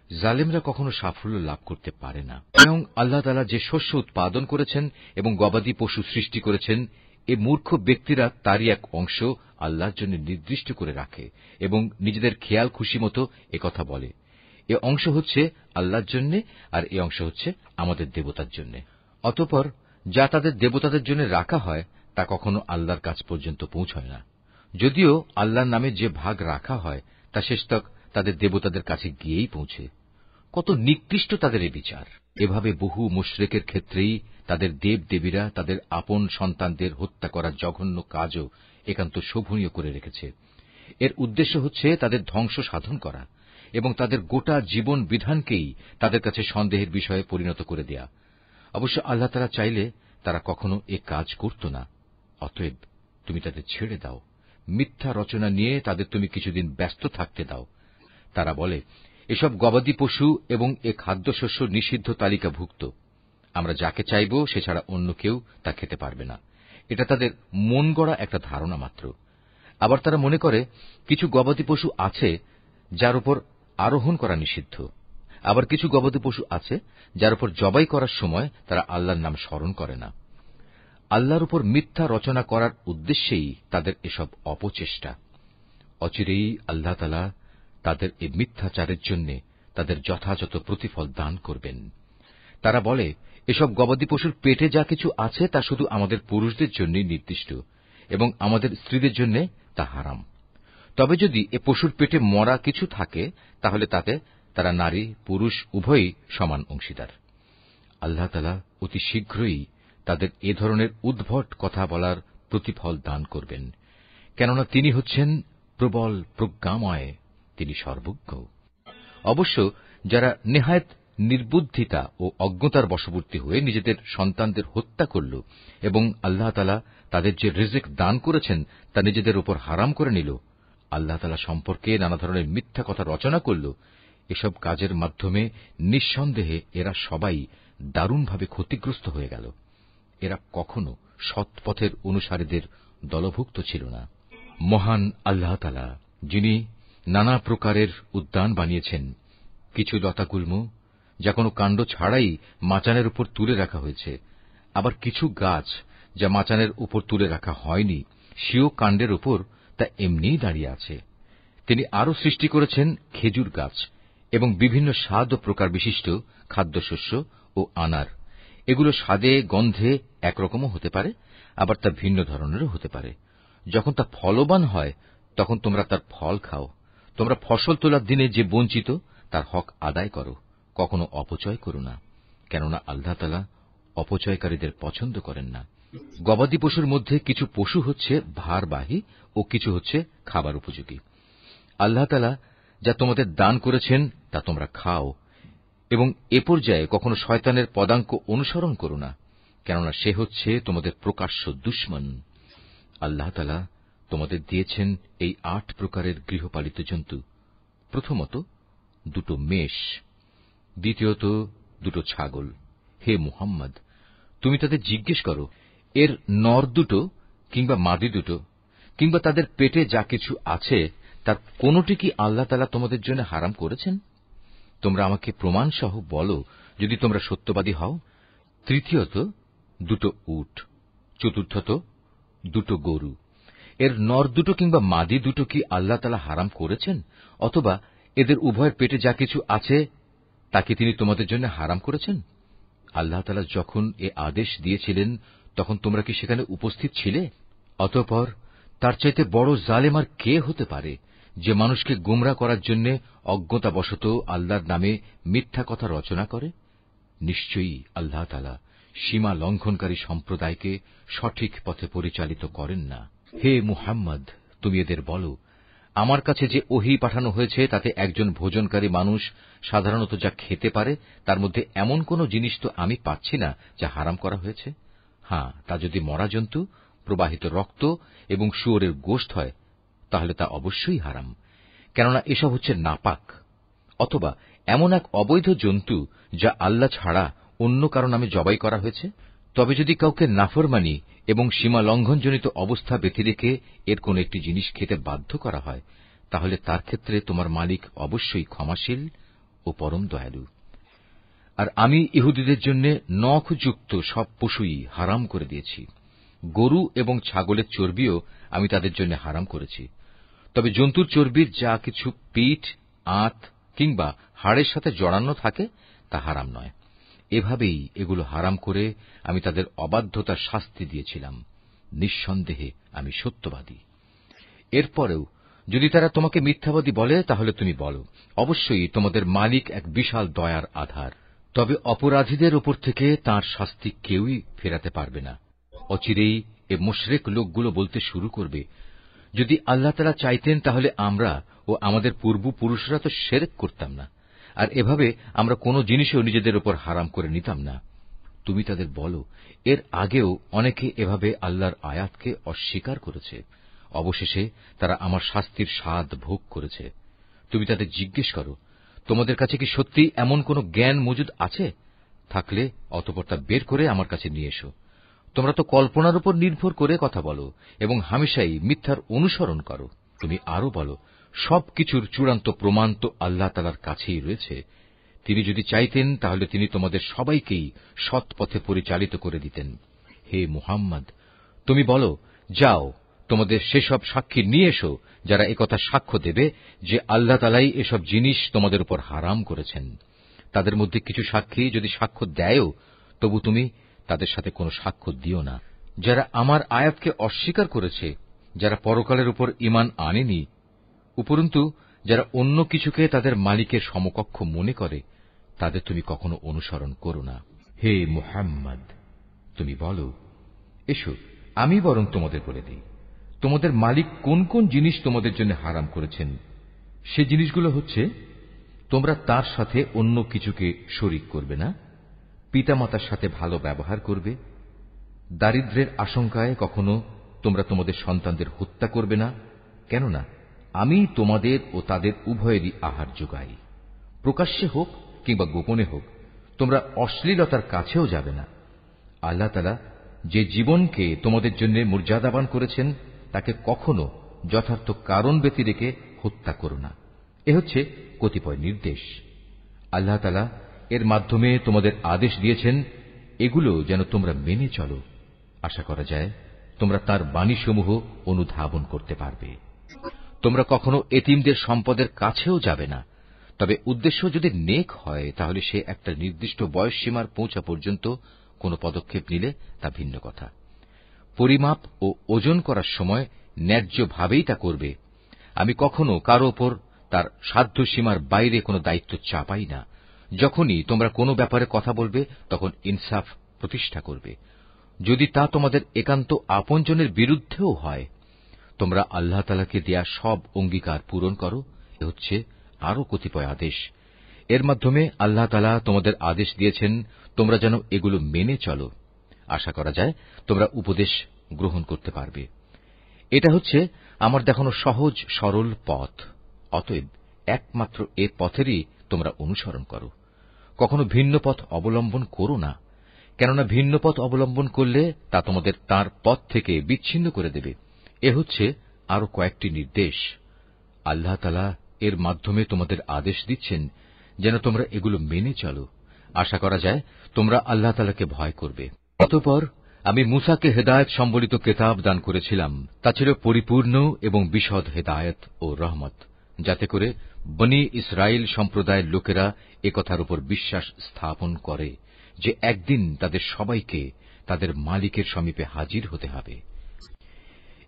জালেমরা কখনো সাফল্য লাভ করতে পারে না। স্বয়ং আল্লাহ তাআলা যে শস্য উৎপাদন করেছেন এবং গবাদি পশু সৃষ্টি করেছেন, এ মূর্খ ব্যক্তিরা তারই এক অংশ আল্লাহর জন্য নির্দিষ্ট করে রাখে এবং নিজেদের খেয়াল খুশি মতো একথা বলে, এ অংশ হচ্ছে আল্লাহর জন্য আর এ অংশ হচ্ছে আমাদের দেবতার জন্য। অতঃপর যা তাদের দেবতাদের জন্য রাখা হয় তা কখনো আল্লাহর কাছ পর্যন্ত পৌঁছয় না। যদিও আল্লাহর নামে যে ভাগ রাখা হয় তা শেষতক তাদের দেবতাদের কাছে গিয়েই পৌঁছে। কত নিকৃষ্ট তাদের এ বিচার! এভাবে বহু মুশরিকের ক্ষেত্রেই তাদের দেবদেবীরা তাদের আপন সন্তানদের হত্যা করার জঘন্য কাজও একান্ত শোভনীয় করে রেখেছে। এর উদ্দেশ্য হচ্ছে তাদের ধ্বংস সাধন করা এবং তাদের গোটা জীবন বিধানকেই তাদের কাছে সন্দেহের বিষয়ে পরিণত করে দেয়া। অবশ্য আল্লাহ তাআলা চাইলে তারা কখনো এ কাজ করত না। অতএব তুমি তাদের ছেড়ে দাও, মিথ্যা রচনা নিয়ে তাদের তুমি কিছুদিন ব্যস্ত থাকতে দাও। তারা বলে, এসব গবাদি পশু এবং এ খাদ্যশস্য নিষিদ্ধ তালিকাভুক্ত, আমরা যাকে চাইব সে ছাড়া অন্য কেউ তা খেতে পারবে না। এটা তাদের মন গড়া একটা ধারণা মাত্র। আবার তারা মনে করে কিছু গবাদি পশু আছে যার উপর আরোহণ করা নিষিদ্ধ, আবার কিছু গবাদি পশু আছে যার উপর জবাই করার সময় তারা আল্লাহর নাম স্মরণ করে না। আল্লাহর উপর মিথ্যা রচনা করার উদ্দেশ্যেই তাদের এসব অপচেষ্টা। অচিরেই আল্লাহ তাআলা তাদের এই মিথ্যাচারের জন্য তাদের যথাযথ প্রতিফল দান করবেন। তারা বলে, এসব গবাদি পশুর পেটে যা কিছু আছে তা শুধু আমাদের পুরুষদের জন্যই নির্দিষ্ট এবং আমাদের স্ত্রীদের জন্য তা হারাম। তবে যদি এ পশুর পেটে মরা কিছু থাকে তাহলে তাতে তারা নারী পুরুষ উভয়ই সমান অংশীদার। আল্লাহ তাআলা অতি শীঘ্রই তাদের এ ধরনের উদ্ভট কথা বলার প্রতিফল দান করবেন, কেননা তিনি হচ্ছেন প্রবল প্রজ্ঞাময়, তিনি সর্বজ্ঞ। অবশ্য যারা নেহায়েত নির্বুদ্ধিতা ও অজ্ঞতার বশবর্তী হয়ে নিজেদের সন্তানদের হত্যা করল এবং আল্লাহ তাআলা তাদের যে রিজিক দান করেছেন তা নিজেদের উপর হারাম করে নিল, আল্লাহ তাআলা সম্পর্কে নানা ধরনের মিথ্যা কথা রচনা করল, এসব কাজের মাধ্যমে নিঃসন্দেহে এরা সবাই দারুণভাবে ক্ষতিগ্রস্ত হয়ে গেল। এরা কখনো সৎপথের অনুসারীদের দলভুক্ত ছিল না। মহান আল্লাহ তাআলা, যিনি নানা প্রকারের উদ্যান বানিয়েছেন, কিছু লতাগুল্ম যা কোনো কাণ্ড ছাড়াই মাচানের উপর তুলে রাখা হয়েছে, আবার কিছু গাছ যা মাচানের উপর তুলে রাখা হয়নি, স্বীয় কাণ্ডের উপর তা এমনিই দাঁড়িয়ে আছে। তিনি আরও সৃষ্টি করেছেন খেজুর গাছ এবং বিভিন্ন স্বাদ ও প্রকার বিশিষ্ট খাদ্যশস্য ও আনার। এগুলো স্বাদে গন্ধে একরকমও হতে পারে, আবার তা ভিন্ন ধরনেরও হতে পারে। যখন তা ফলবান হয় তখন তোমরা তার ফল খাও। তোমরা ফসল তোলার দিনে যে বঞ্চিত, তার হক আদায় করো, কখনো অপচয় করো না, কেননা আল্লাহ তাআলা অপচয়কারীদের পছন্দ করেন না। গবাদি পশুর মধ্যে কিছু পশু হচ্ছে ভারবাহী ও কিছু হচ্ছে খাবার উপযোগী। আল্লাহ তাআলা যা তোমাদের দান করেছেন তা তোমরা খাও, এবং এ পর্যায়ে কখনো শয়তানের পদাঙ্ক অনুসরণ করো না, কেননা সে হচ্ছে তোমাদের প্রকাশ্য দুশমন। আল্লাহ তাআলা তোমাদের দিয়েছেন এই 8 প্রকারের গৃহপালিত জন্তু। প্রথমত 2 মেষ, দ্বিতীয়ত 2 ছাগল। হে মুহাম্মদ, তুমি তাদের জিজ্ঞেস করো, এর নর 2 কিংবা মাদি 2 কিংবা তাদের পেটে যা কিছু আছে তার কোনটি কি আল্লাহ তাআলা তোমাদের জন্য হারাম করেছেন? তোমরা আমাকে প্রমাণ সহ বলো, যদি তোমরা সত্যবাদী হও। তৃতীয়ত 2 উট, চতুর্থত 2 গরু। এর নর 2 কিংবা মাদি 2 কি আল্লাহ তাআলা হারাম করেছেন, অথবা এদের উভয়ের পেটে যা কিছু আছে তাকে তিনি তোমাদের জন্য হারাম করেছেন? আল্লাহ তাআলা যখন এ আদেশ দিয়েছিলেন তখন তোমরা কি সেখানে উপস্থিত ছিলে? অতঃপর তার চাইতে বড় জালেম আর কে হতে পারে, যে মানুষকে গোমরা করার জন্য অজ্ঞতাবশত আল্লাহর নামে মিথ্যা কথা রচনা করে? নিশ্চয়ই আল্লাহ তাআলা সীমা লঙ্ঘনকারী সম্প্রদায়কে সঠিক পথে পরিচালিত করেন না। হে মুহাম্মদ, তুমি এদের বলো, আমার কাছে যে ওহী পাঠানো হয়েছে তাতে একজন ভোজনকারী মানুষ সাধারণত যা খেতে পারে তার মধ্যে এমন কোন জিনিস তো আমি পাচ্ছি না যা হারাম করা হয়েছে। হ্যাঁ, তা যদি মরা জন্তু, প্রবাহিত রক্ত এবং শুয়োরের গোশত হয় তাহলে তা অবশ্যই হারাম, কেননা এসব হচ্ছে নাপাক। অথবা এমন এক অবৈধ জন্তু যা আল্লাহ ছাড়া অন্য কারো নামে জবাই করা হয়েছে। তবে যদি কাউকে নাফরমানি এবং সীমা লঙ্ঘনজনিত অবস্থা ব্যতি রেখে এর কোন একটি জিনিস খেতে বাধ্য করা হয়, তাহলে তার ক্ষেত্রে তোমার মালিক অবশ্যই ক্ষমাশীল ও পরম দয়ালু। আর আমি ইহুদীদের জন্য নখযুক্ত সব পশুই হারাম করে দিয়েছি। গরু এবং ছাগলের চর্বিও আমি তাদের জন্য হারাম করেছি। তবে জন্তুর চর্বির যা কিছু পিঠ, আঁত কিংবা হাড়ের সাথে জড়ানো থাকে তা হারাম নয়। এভাবেই এগুলো হারাম করে আমি তাদের অবাধ্যতার শাস্তি দিয়েছিলাম। নিঃসন্দেহে আমি সত্যবাদী। এরপরেও যদি তারা তোমাকে মিথ্যাবাদী বলে তাহলে তুমি বলো, অবশ্যই তোমাদের মালিক এক বিশাল দয়ার আধার। তবে অপরাধীদের উপর থেকে তাঁর শাস্তি কেউই ফেরাতে পারবে না। অচিরেই এ মুশরিক লোকগুলো বলতে শুরু করবে, যদি আল্লাহ তাআলা চাইতেন তাহলে আমরা ও আমাদের পূর্বপুরুষরা তো শিরক করতাম না, আর এভাবে আমরা কোনো জিনিসও নিজেদের উপর হারাম করে নিতাম না। তুমি তাদের বলো, এর আগেও অনেকে এভাবে আল্লাহর আয়াতকে অস্বীকার করেছে। অবশেষে তারা আমার শাস্তির স্বাদ ভোগ করেছে। তুমি তাদের জিজ্ঞেস করো, তোমাদের কাছে কি সত্যিই এমন কোন জ্ঞান মজুদ আছে? থাকলে অতঃপর তা বের করে আমার কাছে নিয়ে এসো। তোমরা তো কল্পনার উপর নির্ভর করে কথা বলো এবং হামেশাই মিথ্যার অনুসরণ করো। তুমি আরো বলো, সবকিছুর চূড়ান্ত প্রমাণ তো আল্লাহ তাআলার কাছেই রয়েছে। তিনি যদি চাইতেন তাহলে তিনি তোমাদের সবাইকেই সৎ পথে পরিচালিত করে দিতেন। হে মুহাম্মদ, তুমি বলো, যাও তোমাদের সেসব সাক্ষী নিয়ে এসো যারা একথা সাক্ষ্য দেবে যে আল্লাহ তাআলাই এসব জিনিস তোমাদের উপর হারাম করেছেন। তাদের মধ্যে কিছু সাক্ষী যদি সাক্ষ্য দেয়ও, তবু তুমি তাদের সাথে কোনো সাক্ষ্য দিও না। যারা আমার আয়াতকে অস্বীকার করেছে, যারা পরকালের উপর ঈমান আনেনি, উপরন্তু যারা অন্য কিছুকে তাদের মালিকের সমকক্ষ মনে করে, তাদের তুমি কখনো অনুসরণ করো না। হে মুহাম্মদ, তুমি বলো, এসো আমি বরং তোমাদের বলে দিই, তোমাদের মালিক কোন কোন জিনিস তোমাদের জন্য হারাম করেছেন। সে জিনিসগুলো হচ্ছে, তোমরা তার সাথে অন্য কিছুকে শরীক করবে না, পিতামাতার সাথে ভালো ব্যবহার করবে, দারিদ্র্যের আশঙ্কায় কখনো তোমরা তোমাদের সন্তানদের হত্যা করবে না, কেননা আমি তোমাদের ও তাদের উভয়েরই আহার যোগাই। প্রকাশ্যে হোক কিংবা গোপনে হোক তোমরা অশ্লীলতার কাছেও যাবে না। আল্লাহ তাআলা যে জীবনকে তোমাদের জন্য মর্যাদাবান করেছেন তাকে কখনো যথার্থ কারণ ব্যতি রেখে হত্যা করো না। এ হচ্ছে কতিপয় নির্দেশ। আল্লাহ তাআলা এর মাধ্যমে তোমাদের আদেশ দিয়েছেন এগুলো যেন তোমরা মেনে চলো। আশা করা যায় তোমরা তার বাণীসমূহ অনুধাবন করতে পারবে। তোমরা কখনো এতিমদের সম্পদের কাছেও যাবে না, তবে উদ্দেশ্য যদি নেক হয় তাহলে সে একটা নির্দিষ্ট বয়সসীমার পৌঁছা পর্যন্ত কোন পদক্ষেপ নিলে তা ভিন্ন কথা। পরিমাপ ও ওজন করার সময় ন্যায্যভাবেই তা করবে। আমি কখনো কারো ওপর তার সাধ্য সীমার বাইরে কোনো দায়িত্ব চাপাই না। যখনই তোমরা কোনো ব্যাপারে কথা বলবে তখন ইনসাফ প্রতিষ্ঠা করবে, যদি তা তোমাদের একান্ত আপনজনের বিরুদ্ধেও হয়। তোমরা আল্লাহ তাআলাকে দেয়া সব অঙ্গীকার পূরণ করো। এ হচ্ছে আরো কতিপয় আদেশ। এর মাধ্যমে আল্লাহ তাআলা তোমাদের আদেশ দিয়েছেন তোমরা যেন এগুলো মেনে চলো। আশা করা যায় তোমরা উপদেশ গ্রহণ করতে পারবে। এটা হচ্ছে আমার দেখানো সহজ সরল পথ। অতএব একমাত্র এ পথেরই তোমরা অনুসরণ করো। কখনো ভিন্ন পথ অবলম্বন করো না, কেননা ভিন্ন পথ অবলম্বন করলে তা তোমাদের তাঁর পথ থেকে বিচ্ছিন্ন করে দেবে। এ হচ্ছে আরো কয়েকটি নির্দেশ। আল্লাহ তাআলা এর মাধ্যমে তোমাদের আদেশ দিচ্ছেন যেন তোমরা এগুলো মেনে চলো। আশা করা যায় তোমরা আল্লাহ তাআলাকে ভয় করবে। অতঃপর আমি মূসাকে হেদায়েত সম্বলিত কেতাব দান করেছিলাম। তা ছিল পরিপূর্ণ এবং বিশদ হেদায়েত ও রহমত, যাতে করে বনী ইসরাইল সম্প্রদায়ের লোকেরা একথার উপর বিশ্বাস স্থাপন করে যে একদিন তাদের সবাইকে তাদের মালিকের সমীপে হাজির হতে হবে।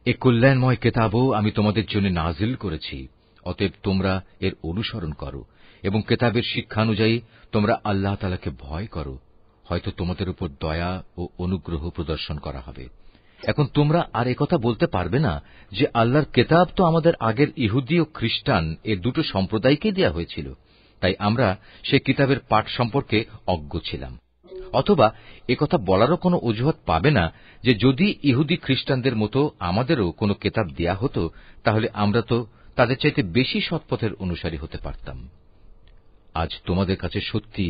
এ কল্যাণময় কেতাবও আমি তোমাদের জন্য নাজিল করেছি। অতএব তোমরা এর অনুসরণ করো এবং কেতাবের শিক্ষানুযায়ী তোমরা আল্লাহ তাআলাকে ভয় করো। হয়তো তোমাদের উপর দয়া ও অনুগ্রহ প্রদর্শন করা হবে। এখন তোমরা আর একথা বলতে পারবে না যে আল্লাহর কেতাব তো আমাদের আগের ইহুদি ও খ্রিস্টান এ দুটো সম্প্রদায়কেই দেয়া হয়েছিল, তাই আমরা সে কিতাবের পাঠ সম্পর্কে অজ্ঞ ছিলাম। অথবা একথা বলারও কোনো অজুহাত পাবে না যে যদি ইহুদি খ্রিস্টানদের মতো আমাদেরও কোনো কেতাব দেয়া হতো তাহলে আমরা তো তাদের চাইতে বেশি সৎপথের অনুসারী হতে পারতাম। আজ তোমাদের কাছে সত্যি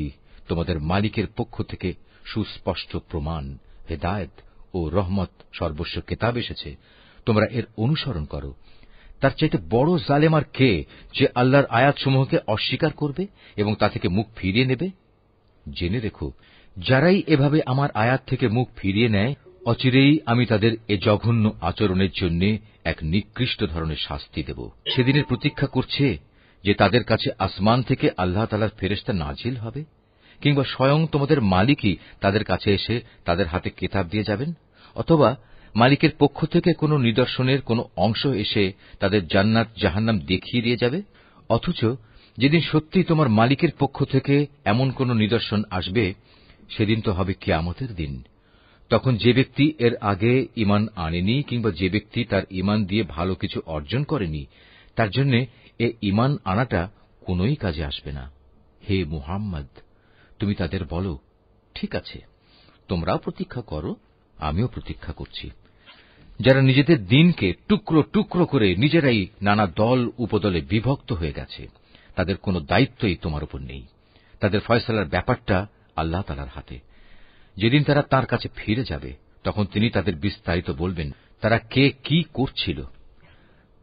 তোমাদের মালিকের পক্ষ থেকে সুস্পষ্ট প্রমাণ, হেদায়েত ও রহমত সর্বস্ব কেতাব এসেছে। তোমরা এর অনুসরণ করো। তার চাইতে বড় জালেম আর কে, যে আল্লাহর আয়াতসমূহকে অস্বীকার করবে এবং তা থেকে মুখ ফিরিয়ে নেবে? জেনে রেখো, যারাই এভাবে আমার আয়াত থেকে মুখ ফিরিয়ে নেয়, অচিরেই আমি তাদের এ জঘন্য আচরণের জন্য এক নিকৃষ্ট ধরনের শাস্তি দেব। সেদিনের প্রতীক্ষা করছে যে তাদের কাছে আসমান থেকে আল্লাহ তাআলার ফেরেশতা নাজিল হবে, কিংবা স্বয়ং তোমাদের মালিকই তাদের কাছে এসে তাদের হাতে কেতাব দিয়ে যাবেন, অথবা মালিকের পক্ষ থেকে কোনো নিদর্শনের কোনো অংশ এসে তাদের জান্নাত জাহান্নাম দেখিয়ে দিয়ে যাবে। অথচ যেদিন সত্যিই তোমার মালিকের পক্ষ থেকে এমন কোন নিদর্শন আসবে, সেদিন তো হবে কিয়ামতের দিন। তখন যে ব্যক্তি এর আগে ঈমান আনেনি কিংবা যে ব্যক্তি তার ঈমান দিয়ে ভালো কিছু অর্জন করেনি, তার জন্য এ ঈমান আনাটা কোনোই কাজে আসবে না। হে মুহাম্মদ, তুমি তাদের বলো, ঠিক আছে, তোমরাও প্রতীক্ষা করো, আমিও প্রতীক্ষা করছি। যারা নিজেদের দ্বীনকে টুকরো টুকরো করে নিজেরাই নানা দল উপদলে বিভক্ত হয়ে গেছে, তাদের কোনো দায়িত্বই তোমার উপর নেই। তাদের ফয়সালার ব্যাপারটা আল্লাহ তাআলার হাতে। যেদিন তারা তাঁর কাছে ফিরে যাবে, তখন তিনি তাদের বিস্তারিত বলবেন তারা কে কি করছিল।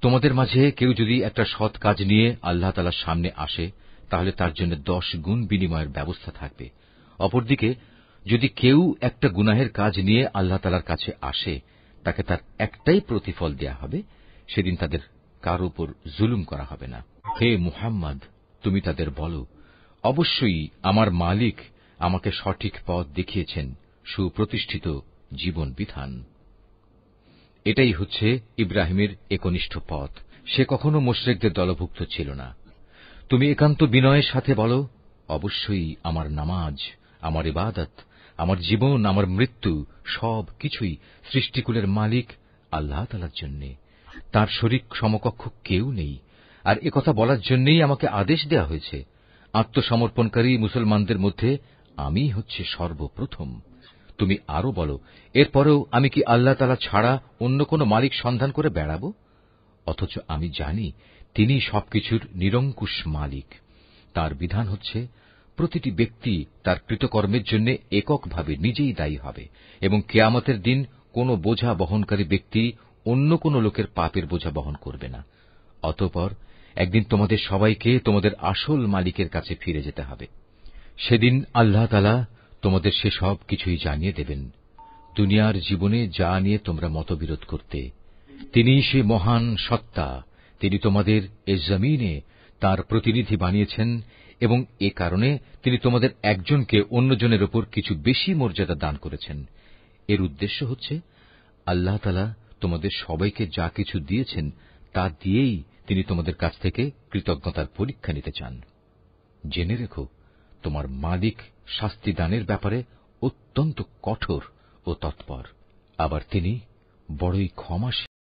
তোমাদের মাঝে কেউ যদি একটা সৎ কাজ নিয়ে আল্লাহ তাআলার সামনে আসে, তাহলে তার জন্য 10 গুণ বিনিময়ের ব্যবস্থা থাকবে। অপরদিকে যদি কেউ একটা গুনাহের কাজ নিয়ে আল্লাহ তাআলার কাছে আসে, তাকে তার একটাই প্রতিফল দেয়া হবে। সেদিন তাদের কারো উপর জুলুম করা হবে না। হে মুহাম্মদ, তুমি তাদের বলো, অবশ্যই আমার মালিক আমাকে সঠিক পথ দেখিয়েছেন, সুপ্রতিষ্ঠিত জীবন বিধান। এটাই হচ্ছে ইব্রাহিমের একনিষ্ঠ পথ। সে কখনো মুশরিকদের দলভুক্ত ছিল না। তুমি একান্ত বিনয়ের সাথে বলো, অবশ্যই আমার নামাজ, আমার ইবাদত, আমার জীবন, আমার মৃত্যু সব কিছুই সৃষ্টিকুলের মালিক আল্লাহ তাআলার জন্য। তাঁর শরীক সমকক্ষ কেউ নেই। আর একথা বলার জন্যই আমাকে আদেশ দেয়া হয়েছে। আত্মসমর্পণকারী মুসলমানদের মধ্যে আমি হচ্ছে সর্বপ্রথম। তুমি আরো বলো, এরপরেও আমি কি আল্লাহ তাআলা ছাড়া অন্য কোন মালিক সন্ধান করে বেড়াব? অথচ আমি জানি তিনি সবকিছুর নিরঙ্কুশ মালিক। তার বিধান হচ্ছে প্রতিটি ব্যক্তি তার কৃতকর্মের জন্য এককভাবে নিজেই দায়ী হবে এবং কিয়ামতের দিন কোন বোঝা বহনকারী ব্যক্তি অন্য কোন লোকের পাপের বোঝা বহন করবে না। অতঃপর একদিন তোমাদের সবাইকে তোমাদের আসল মালিকের কাছে ফিরে যেতে হবে। সেদিন আল্লাহ তাআলা তোমাদের সে সব কিছুই জানিয়ে দেবেন। দুনিয়ার জীবনে যা নিয়ে তোমরা মতবিরোধ করতে, তিনিই সে মহান সত্তা। তিনি তোমাদের এ জমিনে তাঁর প্রতিনিধি বানিয়েছেন এবং এ কারণে তিনি তোমাদের একজনকে অন্যজনের উপর কিছু বেশি মর্যাদা দান করেছেন। এর উদ্দেশ্য হচ্ছে আল্লাহ তাআলা তোমাদের সবাইকে যা কিছু দিয়েছেন তা দিয়েই তিনি তোমাদের কাছ থেকে কৃতজ্ঞতার পরীক্ষা নিতে চান। জেনে রেখো, তোমার মালিক শাস্তি দানের ব্যাপারে অত্যন্ত কঠোর ও তৎপর। আবার তিনি বড়ই ক্ষমাশীল।